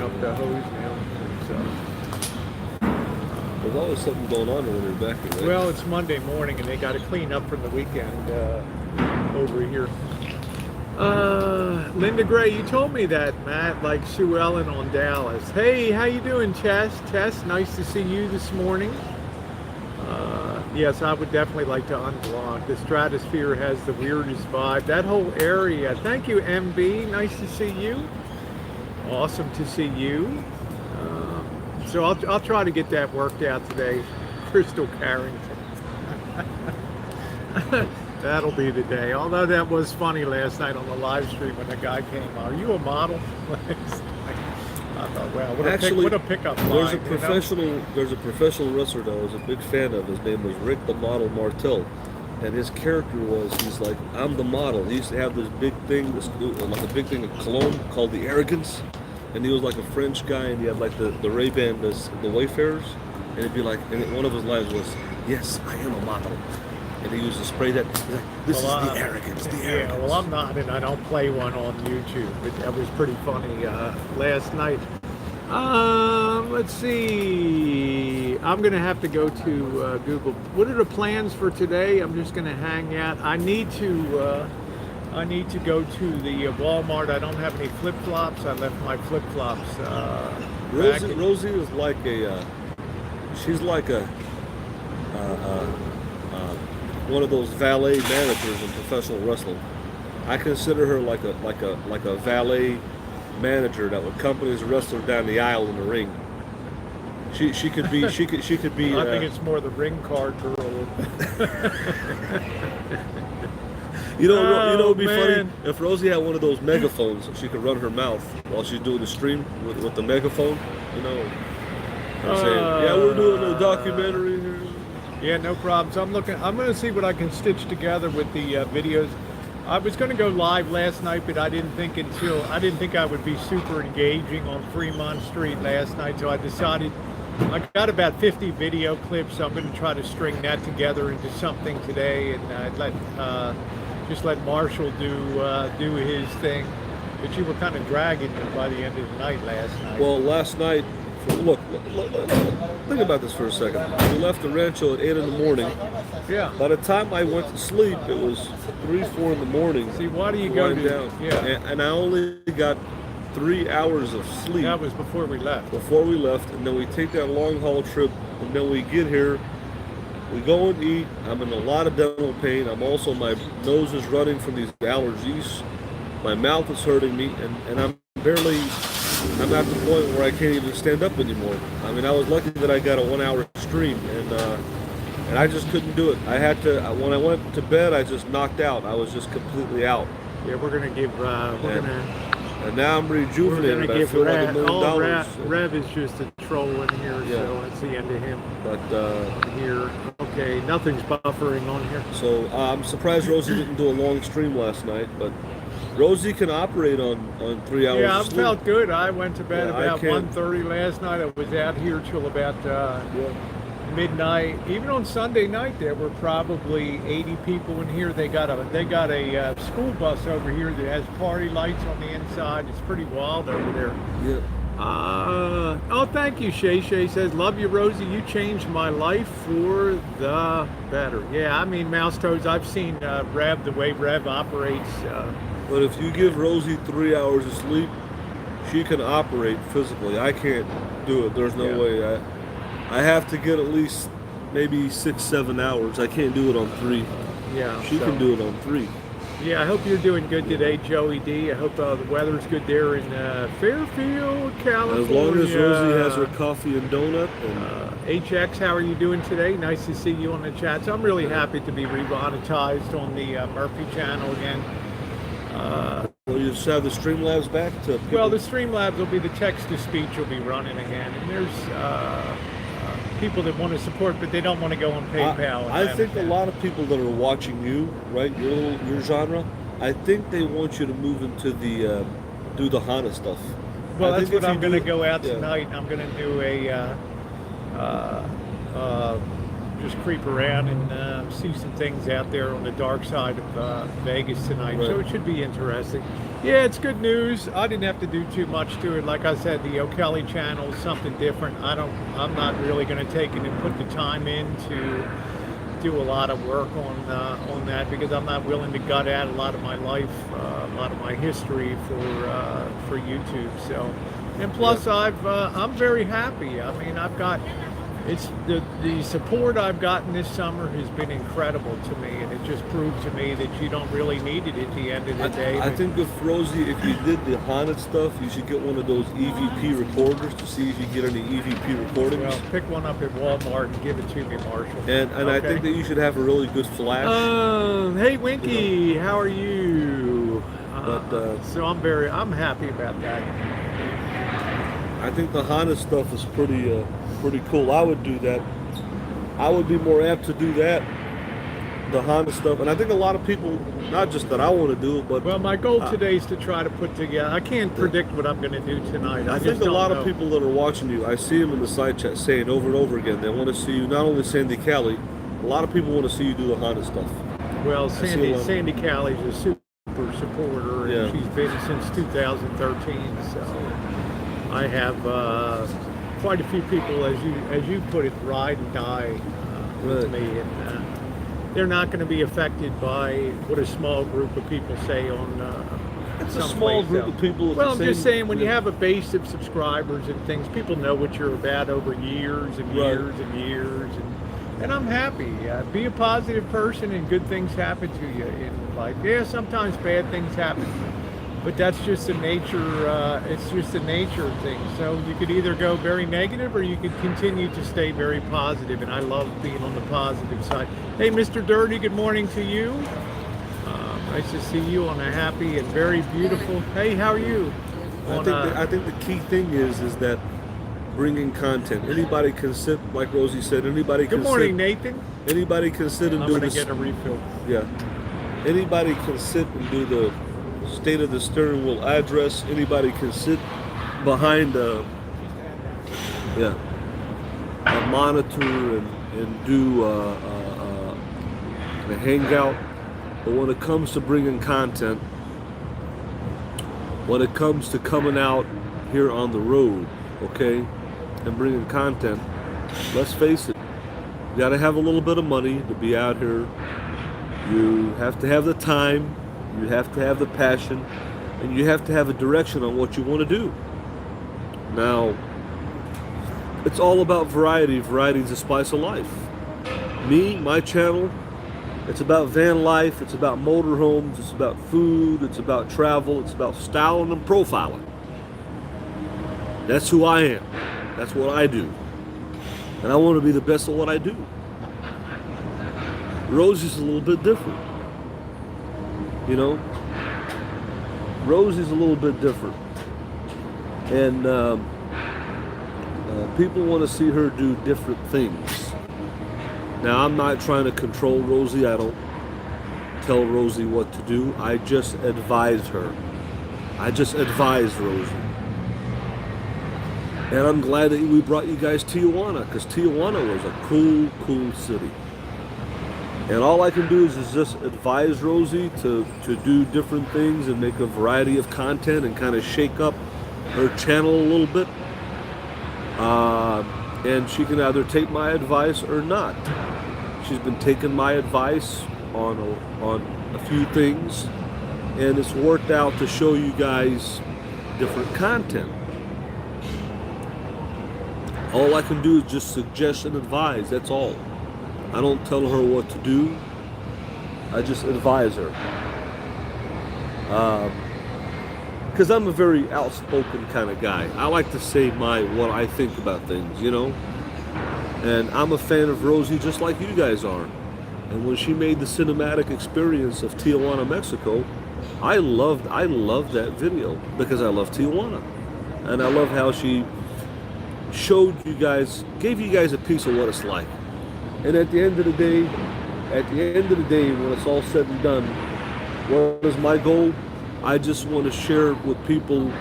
up the hose now. So. There's always something going on when you're back here, right? Well, it's Monday morning and they got to clean up from the weekend over here. Linda Gray, you told me that, Matt, like Sue Ellen on Dallas. Hey, how you doing, Tess? Tess, nice to see you this morning. Yes, I would definitely like to unblock. The Stratosphere has the weirdest vibe. That whole area. Thank you, MB. Nice to see you. Awesome to see you. So I'll try to get that worked out today. Crystal Carrington. That'll be the day. Although that was funny last night on the live stream when the guy came. Are you a model? I thought, wow, what a pickup line. There's a professional wrestler that I was a big fan of. His name was Rick the Model Martel. And his character he's like, I'm the model. He used to have this big thing, like a big thing of cologne called the Arrogance. And he was like a French guy, and he had like the Ray-Ban, the Wayfarers. And it'd be like, and one of his lines was, yes, I am a model. And he used to spray that. He's like, this is the Arrogance, the Arrogance. Yeah, well, I'm not, and I don't play one on YouTube. But that was pretty funny last night. Let's see. I'm going to have to go to Google. What are the plans for today? I'm just going to hang out. I need to go to the Walmart. I don't have any flip-flops. I left my flip-flops. Rosie is like she's like one of those valet managers in professional wrestling. I consider her like a valet manager that would accompany his wrestler down the aisle in the ring. She could be. I think it's more the ring card girl. You know, it'd be man. funny if Rosie had one of those megaphones. She could run her mouth while she's doing the stream with the megaphone. You know, I'm saying, yeah, we're doing a documentary here. Yeah, no problems. I'm going to see what I can stitch together with the videos. I was going to go live last night, but I didn't think I would be super engaging on Fremont Street last night. So I decided I got about 50 video clips. So I'm going to try to string that together into something today, and just let Marshall do his thing. But you were kind of dragging him by the end of the night last night. Well, last night, look, think about this for a second. We left the Rancho at 8 in the morning. Yeah. By the time I went to sleep, it was 3, 4 in the morning. See, why do you go down? Yeah. And I only got 3 hours of sleep. That was before we left. And then we take that long haul trip, and then we get here. We go and eat. I'm in a lot of dental pain. My nose is running from these allergies. My mouth is hurting me, and I'm at the point where I can't even stand up anymore. I mean, I was lucky that I got a 1 hour stream, and I just couldn't do it. I had to, when I went to bed, I just knocked out. I was just completely out. Yeah, we're gonna give. And now I'm rejuvenated. I feel like $1 million. Rev is just a troll in here, so that's the end of him. But here, okay, nothing's buffering on here. So I'm surprised Rosie didn't do a long stream last night, but Rosie can operate on 3 hours. Yeah, I of sleep. felt good. I went to bed about I 1:30 last night. I was out here till about midnight. Even on Sunday night, there were probably 80 people in here. They got a school bus over here that has party lights on the inside. It's pretty wild over there. Yeah. Oh, thank you, Shay. Shay says, love you, Rosie. You changed my life for the better. Yeah, I mean, Mouse Toes, I've seen Rev, the way Rev operates. But if you give Rosie 3 hours of sleep, she can operate physically. I can't do it. There's no way. I have to get at least maybe 6-7 hours. I can't do it on 3. Yeah. She can do it on 3. Yeah, I hope you're doing good today, Joey D. I hope the weather's good there in Fairfield, California. As long as Rosie has her coffee and donut. And HX, how are you doing today? Nice to see you on the chat. So I'm really happy to be remonetized on the Murphy channel again. Well, you just have the Streamlabs back to people. Well, the Streamlabs will be the text-to-speech will be running again. And there's people that want to support, but they don't want to go on PayPal. I think a lot of people that are watching you, right, your genre, I think they want you to move into the do the Hana stuff. Well, that's what I'm going to go out tonight. I'm going to do just creep around and see some things out there on the dark side of Vegas tonight. Right. So it should be interesting. Yeah, it's good news. I didn't have to do too much to it. Like I said, the O'Kelly channel is something different. I'm not really going to take it and put the time in to do a lot of work on that, because I'm not willing to gut out a lot of my life, a lot of my history for YouTube. So, and plus I'm very happy. I mean, I've got. It's the support I've gotten this summer has been incredible to me, and it just proved to me that you don't really need it at the end of the day. I think if Rosie, if you did the haunted stuff, you should get one of those EVP recorders to see if you get any EVP recordings. Well, pick one up at Walmart and give it to me, Marshall. And okay. I think that you should have a really good flash. Hey Winky, how are you? So I'm happy about that. I think the haunted stuff is pretty cool. I would do that. I would be more apt to do that, the Honda stuff. And I think a lot of people, not just that I want to do it, but... Well, my goal today is to try to put together... I can't predict what I'm going to do tonight. I think a lot of people that are watching you, I see them in the side chat saying over and over again, they want to see you, not only Sandy Callie, a lot of people want to see you do the Honda stuff. Well, Sandy Callie's a super supporter, and she's been since 2013, so I have... quite a few people, as you put it, ride and die with me, and they're not going to be affected by what a small group of people say on. It's a small group of people. Well, I'm just saying, when you have a base of subscribers and things, people know what you're about over years and years and years, and I'm happy. Be a positive person, and good things happen to you in life. Yeah, sometimes bad things happen. But that's just the nature, it's just the nature of things. So you could either go very negative, or you could continue to stay very positive, and I love being on the positive side. Hey, Mr. Dirty, good morning to you. Nice to see you on a happy and very beautiful... Hey, how are you? I think the key thing is that bringing content. Anybody can sit, like Rosie said, anybody can sit... Good morning, Nathan. Anybody can sit and do this... I'm going to get a refill. Yeah. Anybody can sit and do the state of the steering wheel address. Anybody can sit behind a monitor and do a hangout. But when it comes to bringing content, when it comes to coming out here on the road, okay, and bringing content, let's face it, you got to have a little bit of money to be out here. You have to have the time. You have to have the passion, and you have to have a direction on what you want to do. Now, it's all about variety. Variety is the spice of life. Me, my channel, it's about van life, it's about motorhomes, it's about food, it's about travel, it's about styling and profiling. That's who I am. That's what I do. And I want to be the best at what I do. Rosie's a little bit different. You know? Rosie's a little bit different. And people want to see her do different things. Now, I'm not trying to control Rosie. I don't tell Rosie what to do. I just advise her. I just advise Rosie. And I'm glad that we brought you guys Tijuana, because Tijuana was a cool, cool city. And all I can do is just advise Rosie to do different things and make a variety of content and kind of shake up her channel a little bit. And she can either take my advice or not. She's been taking my advice on a few things, and it's worked out to show you guys different content. All I can do is just suggest and advise, that's all. I don't tell her what to do, I just advise her. Because I'm a very outspoken kind of guy. I like to say what I think about things, you know? And I'm a fan of Rosie just like you guys are. And when she made the cinematic experience of Tijuana, Mexico, I loved that video because I love Tijuana. And I love how she showed you guys, gave you guys a piece of what it's like. And at the end of the day, when it's all said and done, what is my goal? I just want to share with people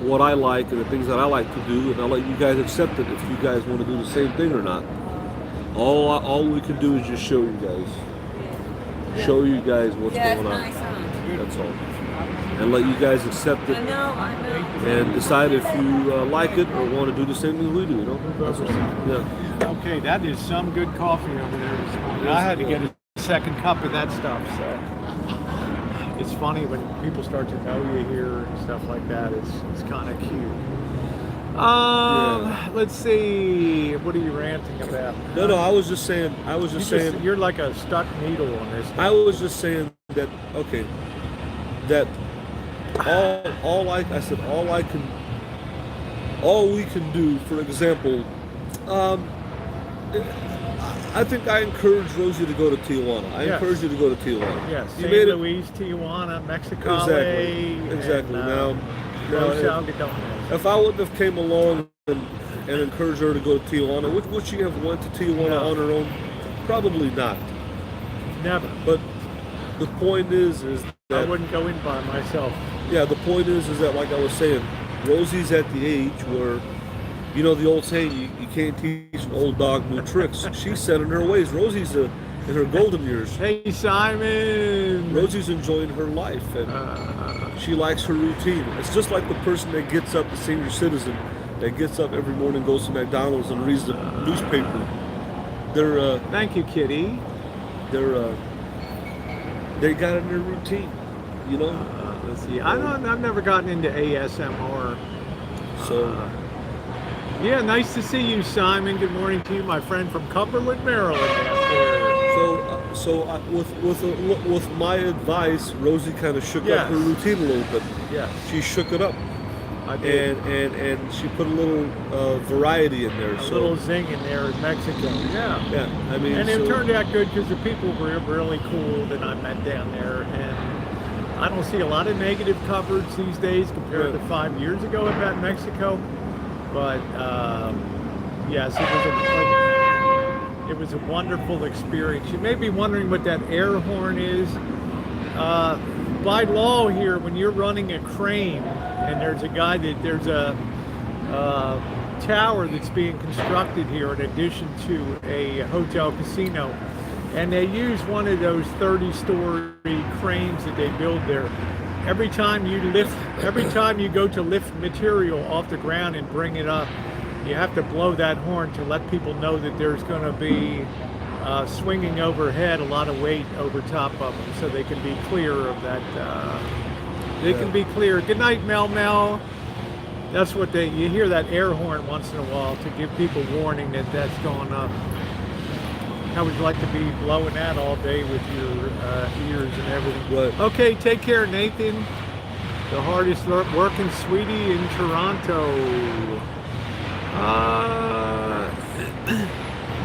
what I like and the things that I like to do, and I'll let you guys accept it if you guys want to do the same thing or not. All we can do is just show you guys. Show you guys what's going on. That's all. And let you guys accept it. I know. And decide if you like it or want to do the same thing we do, you know? That's what, yeah. Okay, that is some good coffee over there this morning. I had to get a second cup of that stuff, so. It's funny when people start to know you here and stuff like that. It's kind of cute. Let's see. What are you ranting about? No, I was just saying. You're like a stuck needle on this thing. I was just saying that. Okay. That all we can do. For example, I think I encourage Rosie to go to Tijuana. I encourage you to go to Tijuana. Yes, San Luis, Tijuana, Mexico. Exactly. Now, if I wouldn't have came along and encouraged her to go to Tijuana, would she have went to Tijuana on her own? Probably not. Never. But the point is that I wouldn't go in by myself. Yeah, the point is that, like I was saying, Rosie's at the age where, you know, the old saying, you can't teach an old dog new tricks. She's set in her ways. Rosie's in her golden years. Hey, Simon! Rosie's enjoying her life, and she likes her routine. It's just like the person that gets up, the senior citizen, that gets up every morning, goes to McDonald's and reads the newspaper. They're thank you, Kitty. They got in their routine, you know. Let's see. I've never gotten into ASMR. So. Yeah, nice to see you, Simon. Good morning to you, my friend from Cumberland, Maryland. So with my advice, Rosie kind of shook up her routine a little bit. Yeah, she shook it up. I did. And she put a little variety in there. A little zing in there in Mexico. Yeah. Yeah. I mean, and it turned out good because the people were really cool that I met down there, and I don't see a lot of negative coverage these days compared to 5 years ago about Mexico. But yes, it was a wonderful experience. You may be wondering what that air horn is. By law here, when you're running a crane and there's a tower that's being constructed here in addition to a hotel casino, and they use one of those 30-story cranes that they build there. Every time you go to lift material off the ground and bring it up, you have to blow that horn to let people know that there's going to be swinging overhead a lot of weight over top of them, so they can be clear of that. They can be clear. Good night, Mel Mel. That's what you hear that air horn once in a while to give people warning that that's going up. How would you like to be blowing that all day with your ears and everything? What? Okay, take care, Nathan. The hardest working sweetie in Toronto.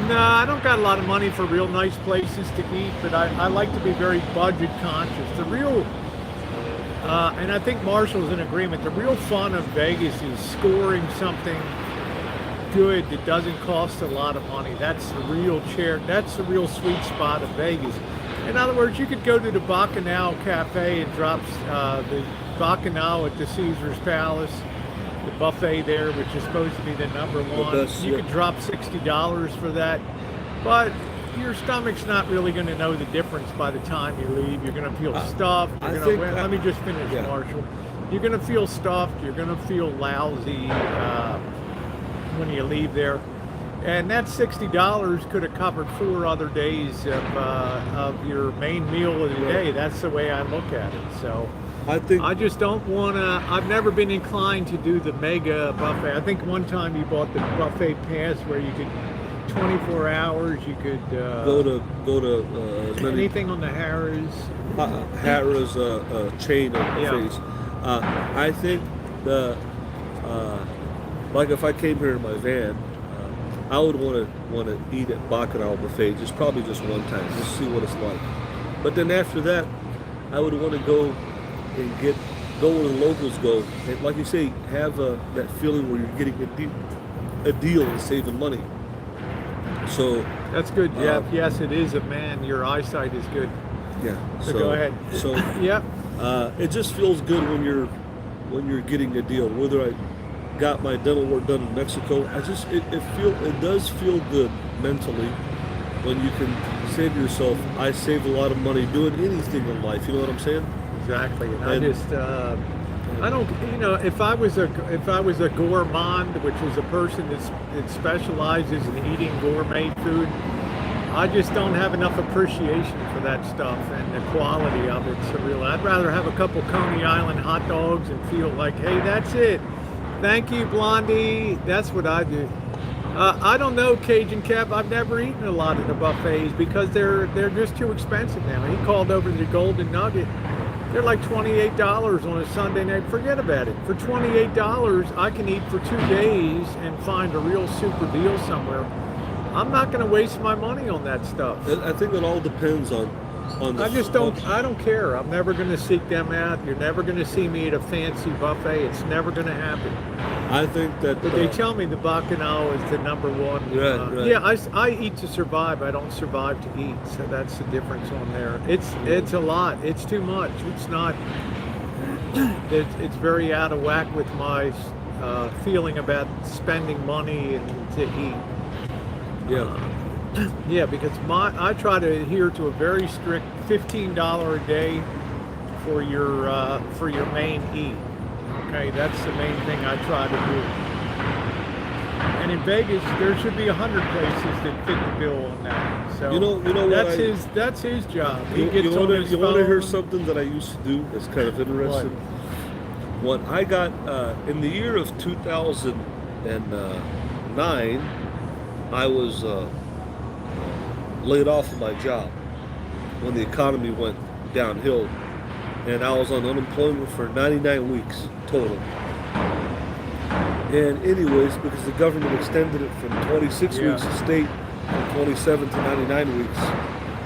No, I don't got a lot of money for real nice places to eat, but I like to be very budget conscious. The real, and I think Marshall's in agreement, the real fun of Vegas is scoring something good that doesn't cost a lot of money. That's the real that's the real sweet spot of Vegas. In other words, you could go to the Bacchanal Cafe and drop the Bacchanal at the Caesar's Palace, the buffet there, which is supposed to be the number one. You could drop $60 for that, but your stomach's not really going to know the difference by the time you leave. You're going to feel stuffed. Let me just finish, Marshall. You're going to feel stuffed. You're going to feel lousy when you leave there. And that $60 could have covered 4 other days of your main meal of the day. That's the way I look at it. So I just don't want to. I've never been inclined to do the mega buffet. I think one time you bought the buffet pass where you could 24 hours. You could go to as many, anything on the Harrah's. Harrah's chain of buffets. I think like if I came here in my van, I would want to eat at Bacchanal buffet probably just one time, just see what it's like. But then after that, I would want to go and go where the locals go, and like you say, have that feeling where you're getting a deal and saving money. So that's good, Jeff. Yes, it is your eyesight is good. Yeah. So go ahead. So yep. It just feels good when you're getting a deal. Whether I got my dental work done in Mexico, it does feel good mentally when you can say to yourself, I saved a lot of money doing anything in life. You know what I'm saying? Exactly. And I just I don't, if I was a gourmand, which is a person that specializes in eating gourmet food, I just don't have enough appreciation for that stuff and the quality of it. So really, I'd rather have a couple Coney Island hot dogs and feel like, hey, that's it. Thank you, Blondie. That's what I do. I don't know, Cajun Kev. I've never eaten a lot of the buffets because they're just too expensive now. He called over the Golden Nugget. They're like $28 on a Sunday night. Forget about it. For $28, I can eat for 2 days and find a real super deal somewhere. I'm not going to waste my money on that stuff. I think it all depends on I don't care. I'm never going to seek them out. You're never going to see me at a fancy buffet. It's never going to happen. I think that... But they tell me the Bacchanal is the number one. Right. Yeah, I eat to survive. I don't survive to eat. So that's the difference on there. It's a lot. It's too much. It's not... It's very out of whack with my feeling about spending money and to eat. Yeah. Yeah, because I try to adhere to a very strict $15 a day for your main eat. Okay, that's the main thing I try to do. And in Vegas, there should be 100 places that fit the bill on that. So that's his job. He gets on his phone. You want to hear something that I used to do that's kind of interesting? When I got in the year of 2009, I was laid off of my job when the economy went downhill, and I was on unemployment for 99 weeks total. And anyways, because the government extended it from 26 weeks to state, from 27 to 99 weeks,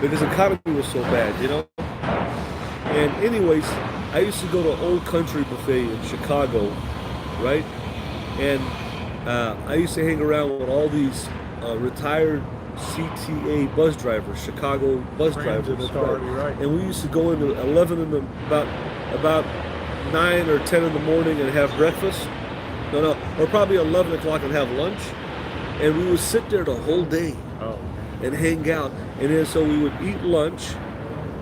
because the economy was so bad, And anyways, I used to go to Old Country Buffet in Chicago, right? And I used to hang around with all these retired CTA bus drivers, Chicago bus drivers, right? And we used to go into 11 in the about 9 or 10 in the morning and have breakfast. Or probably 11 o'clock and have lunch. And we would sit there the whole day and hang out. And then so we would eat lunch,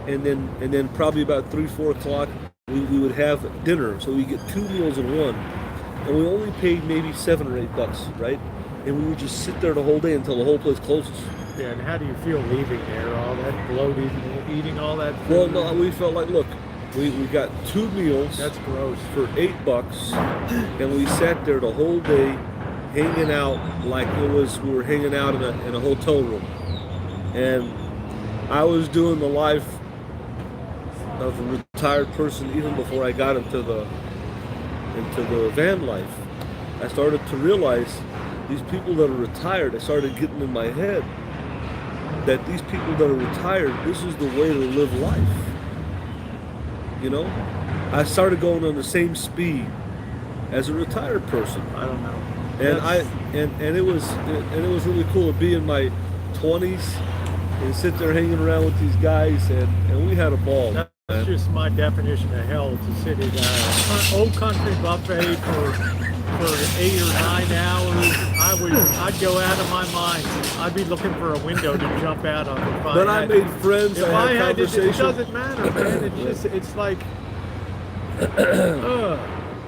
and then probably about 3-4 o'clock we would have dinner. So we get 2 meals in one, and we only paid maybe $7 or $8, right? And we would just sit there the whole day until the whole place closes. Yeah, and how do you feel leaving there? All that bloated, eating all that food? Well, no, we felt like, look, we got 2 meals. That's gross. For $8, and we sat there the whole day, hanging out like we were hanging out in a hotel room. And I was doing the life of a retired person even before I got into the van life. I started to realize these people that are retired, I started getting in my head that these people that are retired, this is the way to live life. You know, I started going on the same speed as a retired person. I don't know. And it was really cool to be in my 20s and sit there hanging around with these guys, and we had a ball. That's just my definition of hell, to sit at an old country buffet for 8 or 9 hours. I'd go out of my mind. I'd be looking for a window to jump out of. But I made friends. I had conversations. It doesn't matter, man. It's like,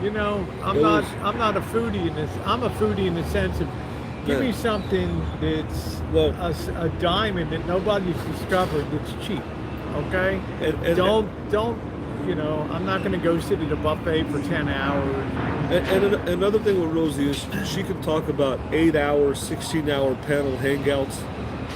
you know, I'm not a foodie in this. I'm a foodie in the sense of, give me something that's a diamond that nobody's discovered that's cheap. Okay? Don't, you know, I'm not going to go sit at a buffet for 10 hours. And another thing with Rosie is she can talk about 8-hour, 16-hour panel hangouts.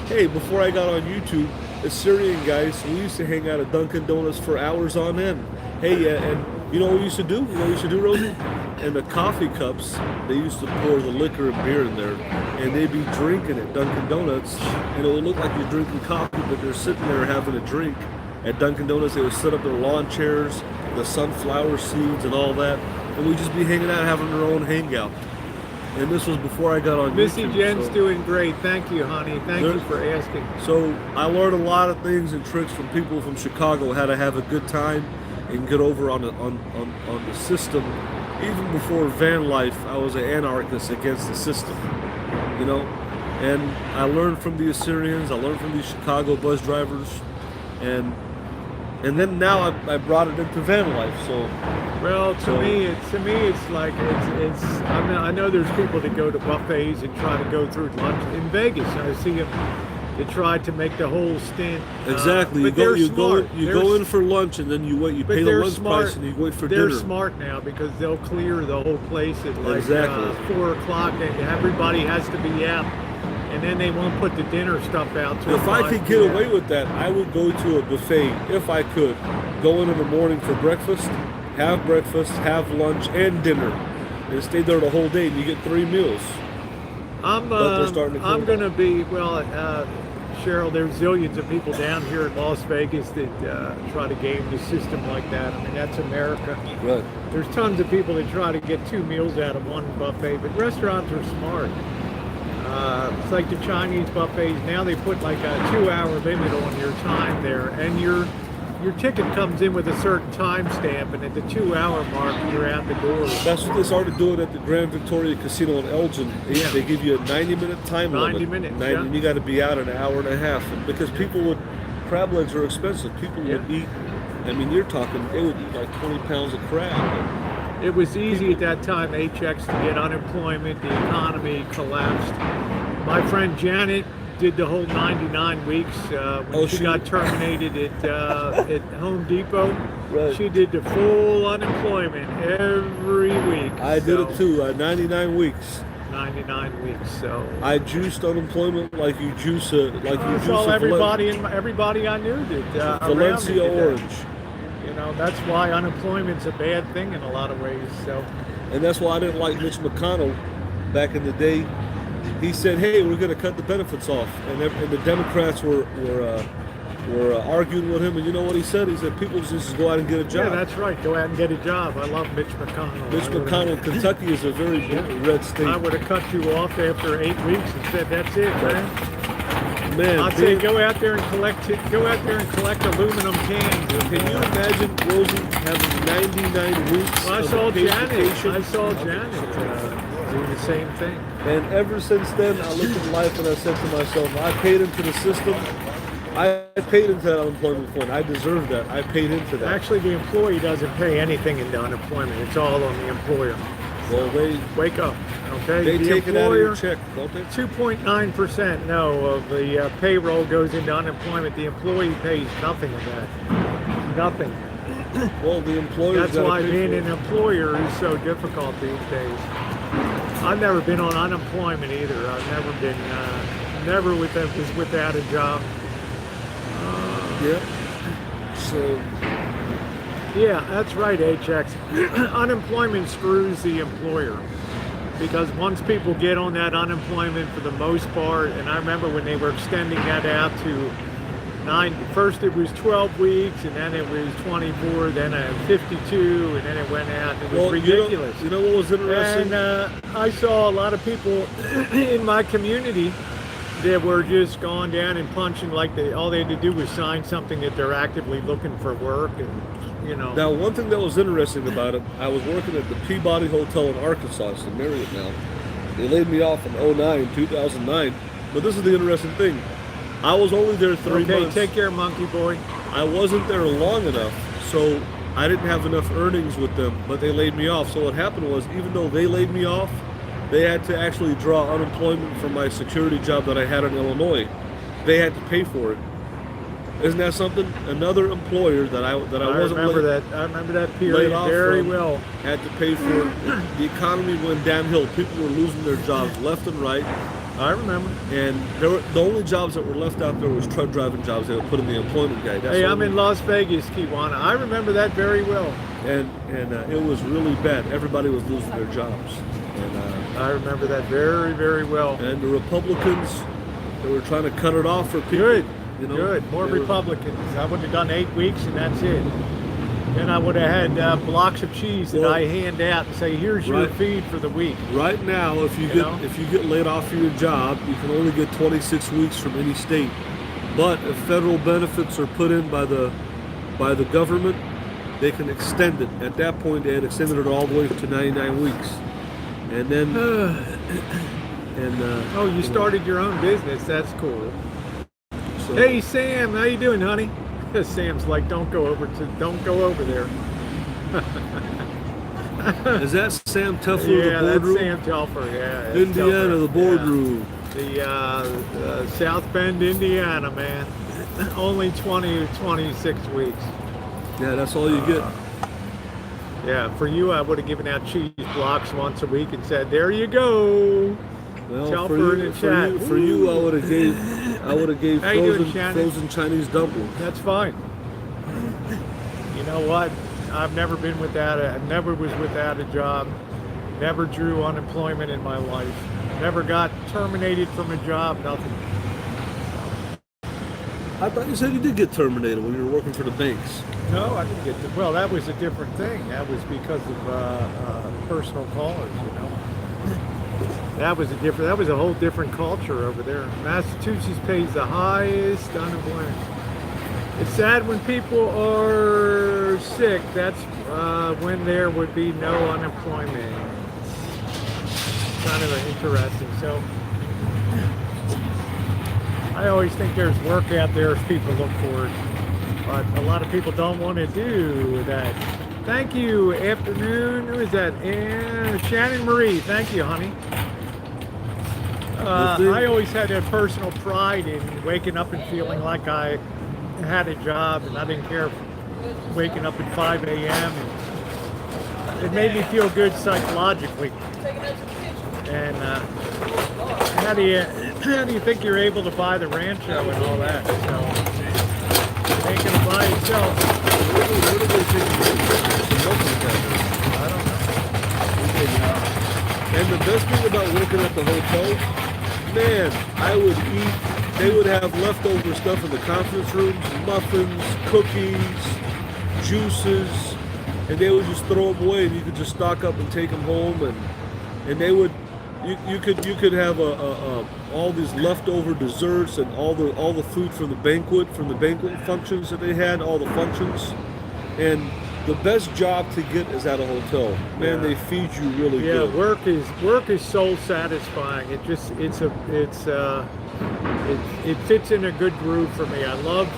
Hey, before I got on YouTube, the Syrian guys, we used to hang out at Dunkin' Donuts for hours on end. Hey, and you know what we used to do? You know what we used to do, Rosie? And the coffee cups, they used to pour the liquor and beer in there, and they'd be drinking at Dunkin' Donuts, and it would look like you're drinking coffee, but they're sitting there having a drink. At Dunkin' Donuts, they would set up their lawn chairs, the sunflower seeds and all that, and we'd just be hanging out, having our own hangout. And this was before I got on Missy YouTube. Jenn's doing great. Thank you, honey. Thank you for asking. So I learned a lot of things and tricks from people from Chicago, how to have a good time and get over on the system. Even before van life, I was an anarchist against the system, you know. And I learned from the Assyrians. I learned from these Chicago bus drivers, and then now I brought it into van life. So, well, to me, it's like it's. I know there's people that go to buffets and try to go through lunch in Vegas. I see them. They tried to make the whole stint. Exactly. You go in for lunch, and then you wait. You pay the lunch price, and you wait for dinner. They're smart now because they'll clear the whole place at like 4 o'clock. And everybody has to be out, and then they won't put the dinner stuff out. If I could get away with that, I would go to a buffet. If I could, go in the morning for breakfast, have lunch and dinner, and stay there the whole day, and you get 3 meals. I'm gonna be Cheryl, there's zillions of people down here in Las Vegas that try to game the system like that. I mean, that's America. Right. There's tons of people that try to get 2 meals out of one buffet, but restaurants are smart. It's like the Chinese buffets. Now they put like a 2-hour limit on your time there, and your ticket comes in with a certain time stamp, and at the 2-hour mark, you're out the door. That's what they started doing at the Grand Victoria Casino in Elgin. They give you a 90-minute time limit. 90 minutes, and you got to be out an hour and a half. Because crab legs are expensive. People would eat, I mean, you're talking, they would eat like 20 pounds of crab. It was easy at that time, HX, to get unemployment. The economy collapsed. My friend Janet did the whole 99 weeks when she got terminated at Home Depot. Right. She did the full unemployment every week. I did it too. 99 weeks. 99 weeks. So I juiced unemployment like you juice everybody I knew did. Valencia orange. You know, that's why unemployment's a bad thing in a lot of ways. So. And that's why I didn't like Mitch McConnell back in the day. He said, "Hey, we're going to cut the benefits off," and the Democrats were arguing with him. And you know what he said? He said, "People just go out and get a job." Yeah, that's right. Go out and get a job. I love Mitch McConnell. Mitch McConnell, Kentucky is a very red state. I would have cut you off after 8 weeks and said, "That's it, man." Man, I'd say go out there and collect aluminum cans. Can you imagine Rosie having 99 weeks? Well, I saw Janet doing the same thing. And ever since then, I looked at life and I said to myself, I paid into the system. I paid into that unemployment fund. I deserve that. I paid into that. Actually, the employee doesn't pay anything into unemployment. It's all on the employer. Well, they wake up. Okay. They take it out of your check, don't they? 2.9% of the payroll goes into unemployment. The employee pays nothing of that. Nothing. Well, the employer. That's why being an employer is so difficult these days. I've never been on unemployment either. I've never been, was without a job. So. Yeah, that's right, HX. Unemployment screws the employer. because once people get on that unemployment for the most part, and I remember when they were extending that out to first it was 12 weeks, and then it was 24, then 52, and then it went out. It was ridiculous. You know what was interesting? And I saw a lot of people in my community that were just going down and punching like all they had to do was sign something that they're actively looking for work, and you know. Now, one thing that was interesting about it, I was working at the Peabody Hotel in Arkansas, it's in Marriott now. They laid me off in 2009, but this is the interesting thing. I was only there 3 months. Okay, take care, monkey boy. I wasn't there long enough, so I didn't have enough earnings with them, but they laid me off. So what happened was, even though they laid me off, they had to actually draw unemployment from my security job that I had in Illinois. They had to pay for it. Isn't that something? Another employer that I wasn't I remember that period very well. Had to pay for it. The economy went downhill. People were losing their jobs left and right. I remember. And the only jobs that were left out there was truck driving jobs they would put in the employment guide. Hey, I'm in Las Vegas, Kiwana. I remember that very well. And it was really bad. Everybody was losing their jobs. And I remember that very, very well. And the Republicans, they were trying to cut it off for people. Good, you know, good. More Republicans. I would have done 8 weeks and that's it. Then I would have had blocks of cheese that I hand out and say, "Here's your feed for the week." Right now, if you get laid off from your job, you can only get 26 weeks from any state. But if federal benefits are put in by the government, they can extend it. At that point, they had extended it all the way to 99 weeks, and then oh, you started your own business. That's cool. So, hey, Sam, how you doing, honey? Sam's like, don't go over there. Is that Sam Telfer, yeah, the boardroom? that's Sam Telfer, yeah. Indiana, the boardroom. Yeah. The South Bend, Indiana, man. Only 26 weeks. Yeah, that's all you get. Yeah, for you, I would have given out cheese blocks once a week and said, "There you go." Well, for you, I would have gave frozen Chinese dumplings. That's fine. You know what? I've never was without a job. Never drew unemployment in my life. Never got terminated from a job. Nothing. I thought you said you did get terminated when you were working for the banks. No, I didn't get. Well, that was a different thing. That was because of personal callers. You know. That was a whole different culture over there. Massachusetts pays the highest unemployment. It's sad when people are sick. That's when there would be no unemployment. Kind of interesting. So I always think there's work out there if people look for it. But a lot of people don't want to do that. Thank you. Afternoon. Who is that? Shannon Marie. Thank you, honey. I always had a personal pride in waking up and feeling like I had a job, and I didn't care waking up at 5 a.m. It made me feel good psychologically. And how do you think you're able to buy the Rancho and all that? So making it by itself. I don't know. And the best thing about working at the hotel, man, I would eat. They would have leftover stuff in the conference rooms, muffins, cookies, juices, and they would just throw them away, and you could just stock up and take them home, and they would. You could have all these leftover desserts and all the food from the banquet functions that they had, all the functions, and the best job to get is at a hotel. Man, they feed you really good. Yeah, work is soul satisfying. It fits in a good groove for me. I love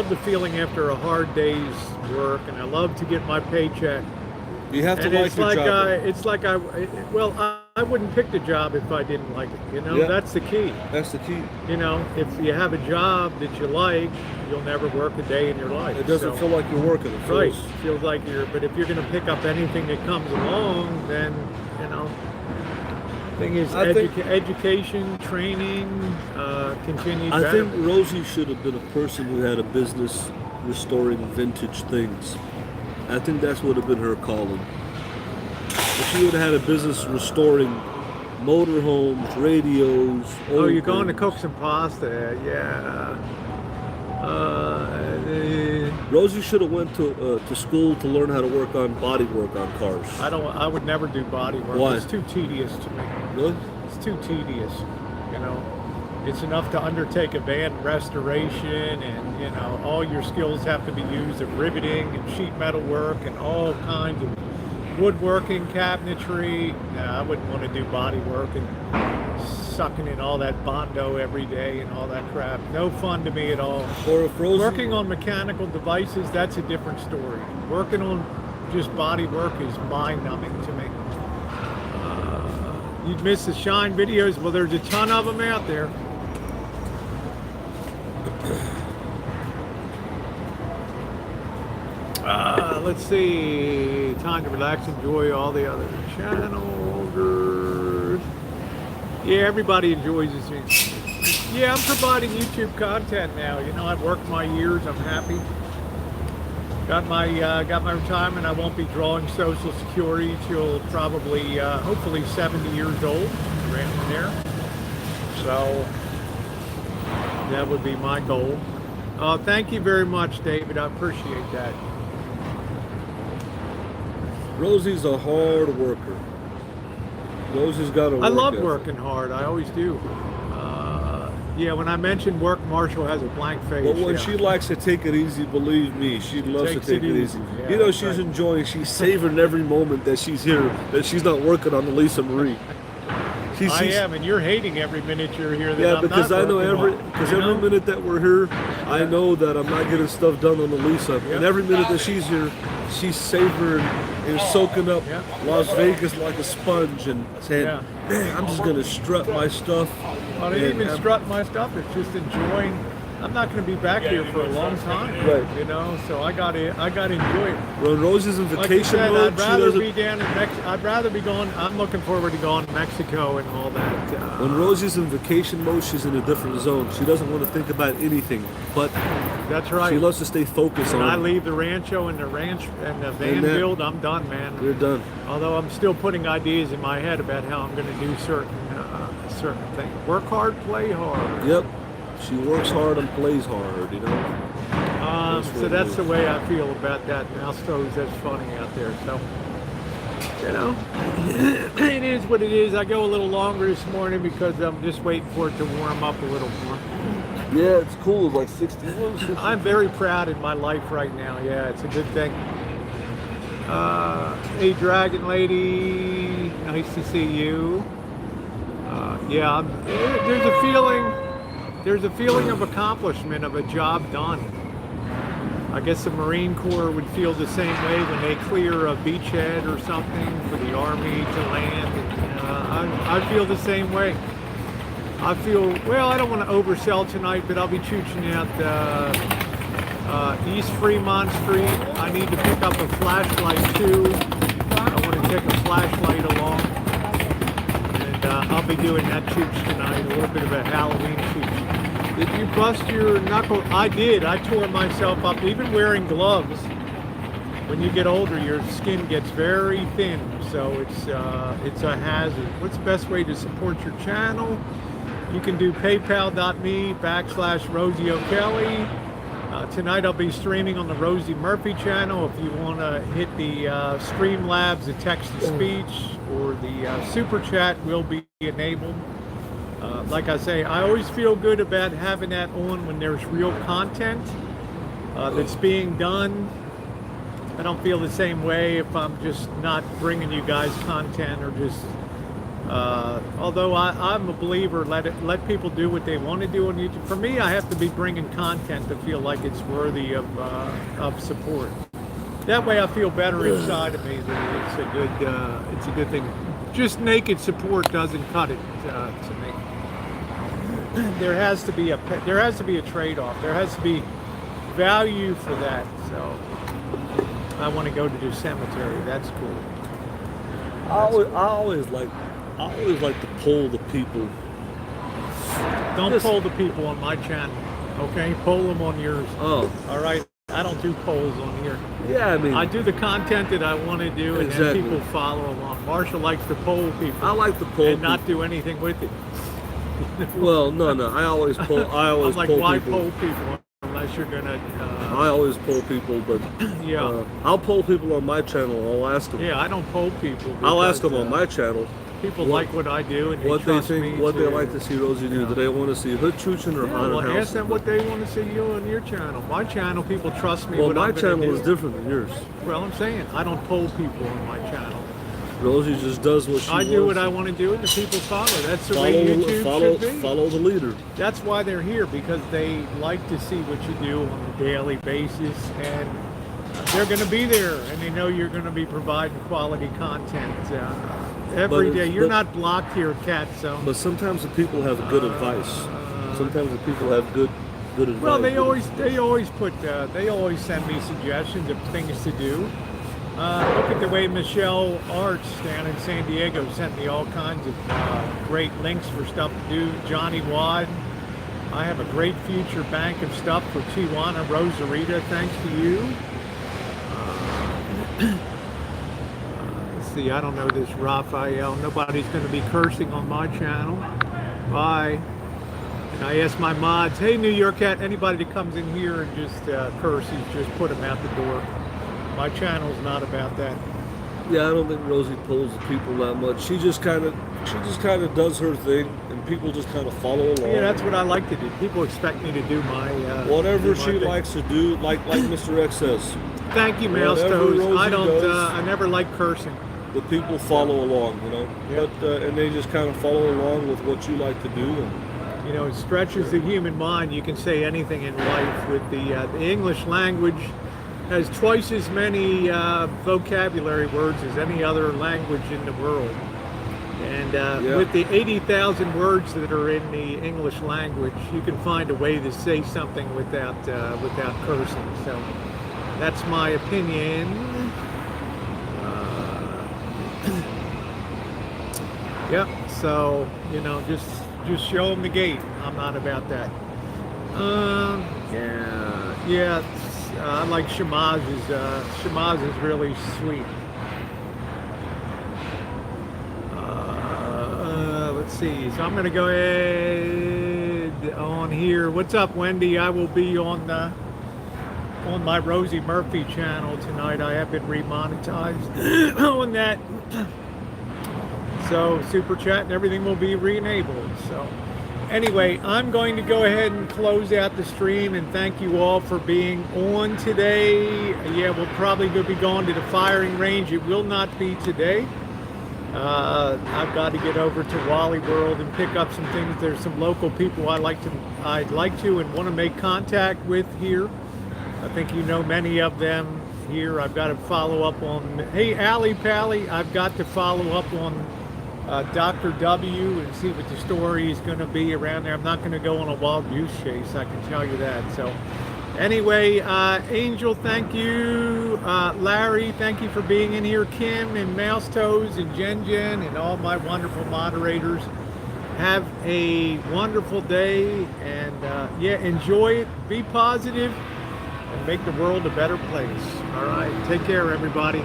the feeling after a hard day's work, and I love to get my paycheck. You have to like your job. I wouldn't pick the job if I didn't like it. You know, that's the key. That's the key. You know, if you have a job that you like, you'll never work a day in your life. It doesn't feel like you're working. It feels like but if you're going to pick up anything that comes along, then, you know, thing is education, training, continued I think Rosie should have been a person who had a business restoring vintage things. I think that's would have been her calling. If she would have had a business restoring motorhomes, radios. Oh, old you're going to things. cook some pasta? Yeah. Rosie should have went to school to learn how to work on body work on cars. I would never do body work. Why? It's too tedious to me. Really? It's too tedious. You know, it's enough to undertake a van restoration, and you know, all your skills have to be used of riveting and sheet metal work and all kinds of woodworking, cabinetry. Nah, I wouldn't want to do body work and sucking in all that Bondo every day and all that crap. No fun to me at all. Or if Rosie, Working on mechanical devices, that's a different story. Working on just body work is mind-numbing to me. You'd miss the Shine videos. Well, there's a ton of them out there. Let's see. Time to relax, enjoy all the other channels. Yeah, everybody enjoys this. Yeah, I'm providing YouTube content now. You know, I've worked my years. I'm happy. Got my retirement. I won't be drawing Social Security till probably, hopefully 70 years old, around there. So that would be my goal. Thank you very much, David. I appreciate that. Rosie's a hard worker. Rosie's got to work. I love ethic. working hard. I always do. Yeah, when I mentioned work, Marshall has a blank face. But when yeah. she likes to take it easy, believe me, she loves to Takes take it it easy. easy. Yeah, You know, that's she's right. enjoying, she's savoring every moment that she's here, that she's not working on the Lisa Marie. I am, and you're hating every minute you're here. That Yeah, I'm because not I know working on, every minute that we're here, I know that I'm not getting stuff done on the Lisa. And every minute that she's here, she's savoring and soaking up Las Vegas like a sponge and saying, man, I'm just going to strut my stuff. Well, I didn't even strut my stuff. It's just enjoying. I'm not going to be back here for a long time, Right. you know. So I got to enjoy it. When Rosie's in Like vacation you said, mode, I'd she rather doesn't. be down in Mexico. I'd rather be going. I'm looking forward to going to Mexico and all that. When Rosie's in vacation mode, she's in a different zone. She doesn't want to think about anything, but That's right. she loves to stay focused When on I it. leave the Rancho and the ranch and the van And that- build, I'm done, man. You're done. Although I'm still putting ideas in my head about how I'm going to do certain things. Work hard, play hard. Yep. She works hard and plays hard, you know. So that's the way I feel about that. Mouse toes, that's funny out there. So, you know, it is what it is. I go a little longer this morning because I'm just waiting for it to warm up a little more. Yeah, it's cool. It's like 61. I'm very proud in my life right now. Yeah, it's a good thing. Hey, Dragon Lady, nice to see you. Yeah, there's a feeling of accomplishment of a job done. I guess the Marine Corps would feel the same way when they clear a beachhead or something for the Army to land. And, I feel the same way. I feel, well, I don't want to oversell tonight, but I'll be chooching out East Fremont Street. I need to pick up a flashlight too. I want to take a flashlight along. And I'll be doing that chooch tonight, a little bit of a Halloween chooch. Did you bust your knuckle? I did. I tore myself up, even wearing gloves. When you get older, your skin gets very thin, so it's a hazard. What's the best way to support your channel? You can do paypal.me/Rosie O'Kelly. Tonight I'll be streaming on the Rosie Murphy channel. If you want to hit the Streamlabs, the text-to-speech, or the super chat will be enabled. Like I say, I always feel good about having that on when there's real content that's being done. I don't feel the same way if I'm just not bringing you guys content or just although I'm a believer, let people do what they want to do on YouTube. For me, I have to be bringing content to feel like it's worthy of support. That way I feel better inside of me that it's a good thing. Just naked support doesn't cut it to me. There has to be a trade-off. There has to be value for that. So I want to go to the cemetery. That's cool. I always like to poll the people. Don't poll the people on my channel, okay? Poll them on yours. Oh, All right. I don't do polls on here. Yeah, I mean, I do the content that I want to do, and Exactly. then people follow along. Marshall likes to poll people I like to poll and not do anything with it. Well, no, I always poll. I always I'm like, poll why people. poll people unless you're gonna? I always poll people, but Yeah. I'll poll people on my channel. I'll ask them. Yeah, I don't poll people. I'll ask them because, on my channel People what- like what I do, and what they trust think, me what they to- like to see Rosie do. Yeah. Do they want to see hood chuchin' or Yeah, haunted well, house? ask them what they want to see you on your channel. My channel, people trust me. Well, what my I'm gonna channel do. is different than yours. Well, I'm saying I don't poll people on my channel. Rosie just does what she I wants. do what I want to do, and the people follow. That's the way YouTube should be. Follow the leader. That's why they're here, because they like to see what you do on a daily basis, and they're going to be there, and they know you're going to be providing quality content every But day. it's- You're but- not blocked here, Cat Zone. But sometimes the people have good advice. Sometimes the people have good advice. Well, they always send me suggestions of things to do. Look at the way Michelle Arts down in San Diego sent me all kinds of great links for stuff to do. Johnny Wad, I have a great future bank of stuff for Tijuana, Rosarita, thanks to you. Let's see, I don't know this Raphael. Nobody's going to be cursing on my channel. Bye. And I asked my mods, hey, New York Cat, anybody that comes in here and just curses, just put them out the door. My channel's not about that. Yeah, I don't think Rosie pulls the people that much. She just kind of does her thing, and people just kind of follow along. Yeah, that's what I like to do. People expect me to do my Whatever do my she thing. likes to do, like Mr. X says, Thank you, whatever Mouse Rosie I don't. does- I never like cursing. the people follow along, you know. Yeah. But and they just kind of follow along with what you like to do. And You know, it stretches the human mind. You can say anything in life. With the English language has twice as many vocabulary words as any other language in the world. And with the 80,000 words that are in the English language, you can find a way to say something without cursing. So that's my opinion. Yep. So you know, just show them the gate. I'm not about that. Yeah. I like Shamaz's. Shamaz is really sweet. Let's see. So I'm going to go ahead on here. What's up, Wendy? I will be on my Rosie Murphy channel tonight. I have been remonetized on that. So super chat and everything will be re-enabled. So anyway, I'm going to go ahead and close out the stream and thank you all for being on today. Yeah, we'll probably be going to the firing range. It will not be today. I've got to get over to Wally World and pick up some things. There's some local people I'd like to and want to make contact with here. I think you know many of them here. I've got to follow up on, hey, Allie Pally, I've got to follow up on Dr. W and see what the story is going to be around there. I'm not going to go on a wild goose chase, I can tell you that. So anyway, Angel, thank you. Larry, thank you for being in here. Kim and Mouse Toes and Jen and all my wonderful moderators. Have a wonderful day, and yeah, enjoy it. Be positive and make the world a better place. All right, take care, everybody.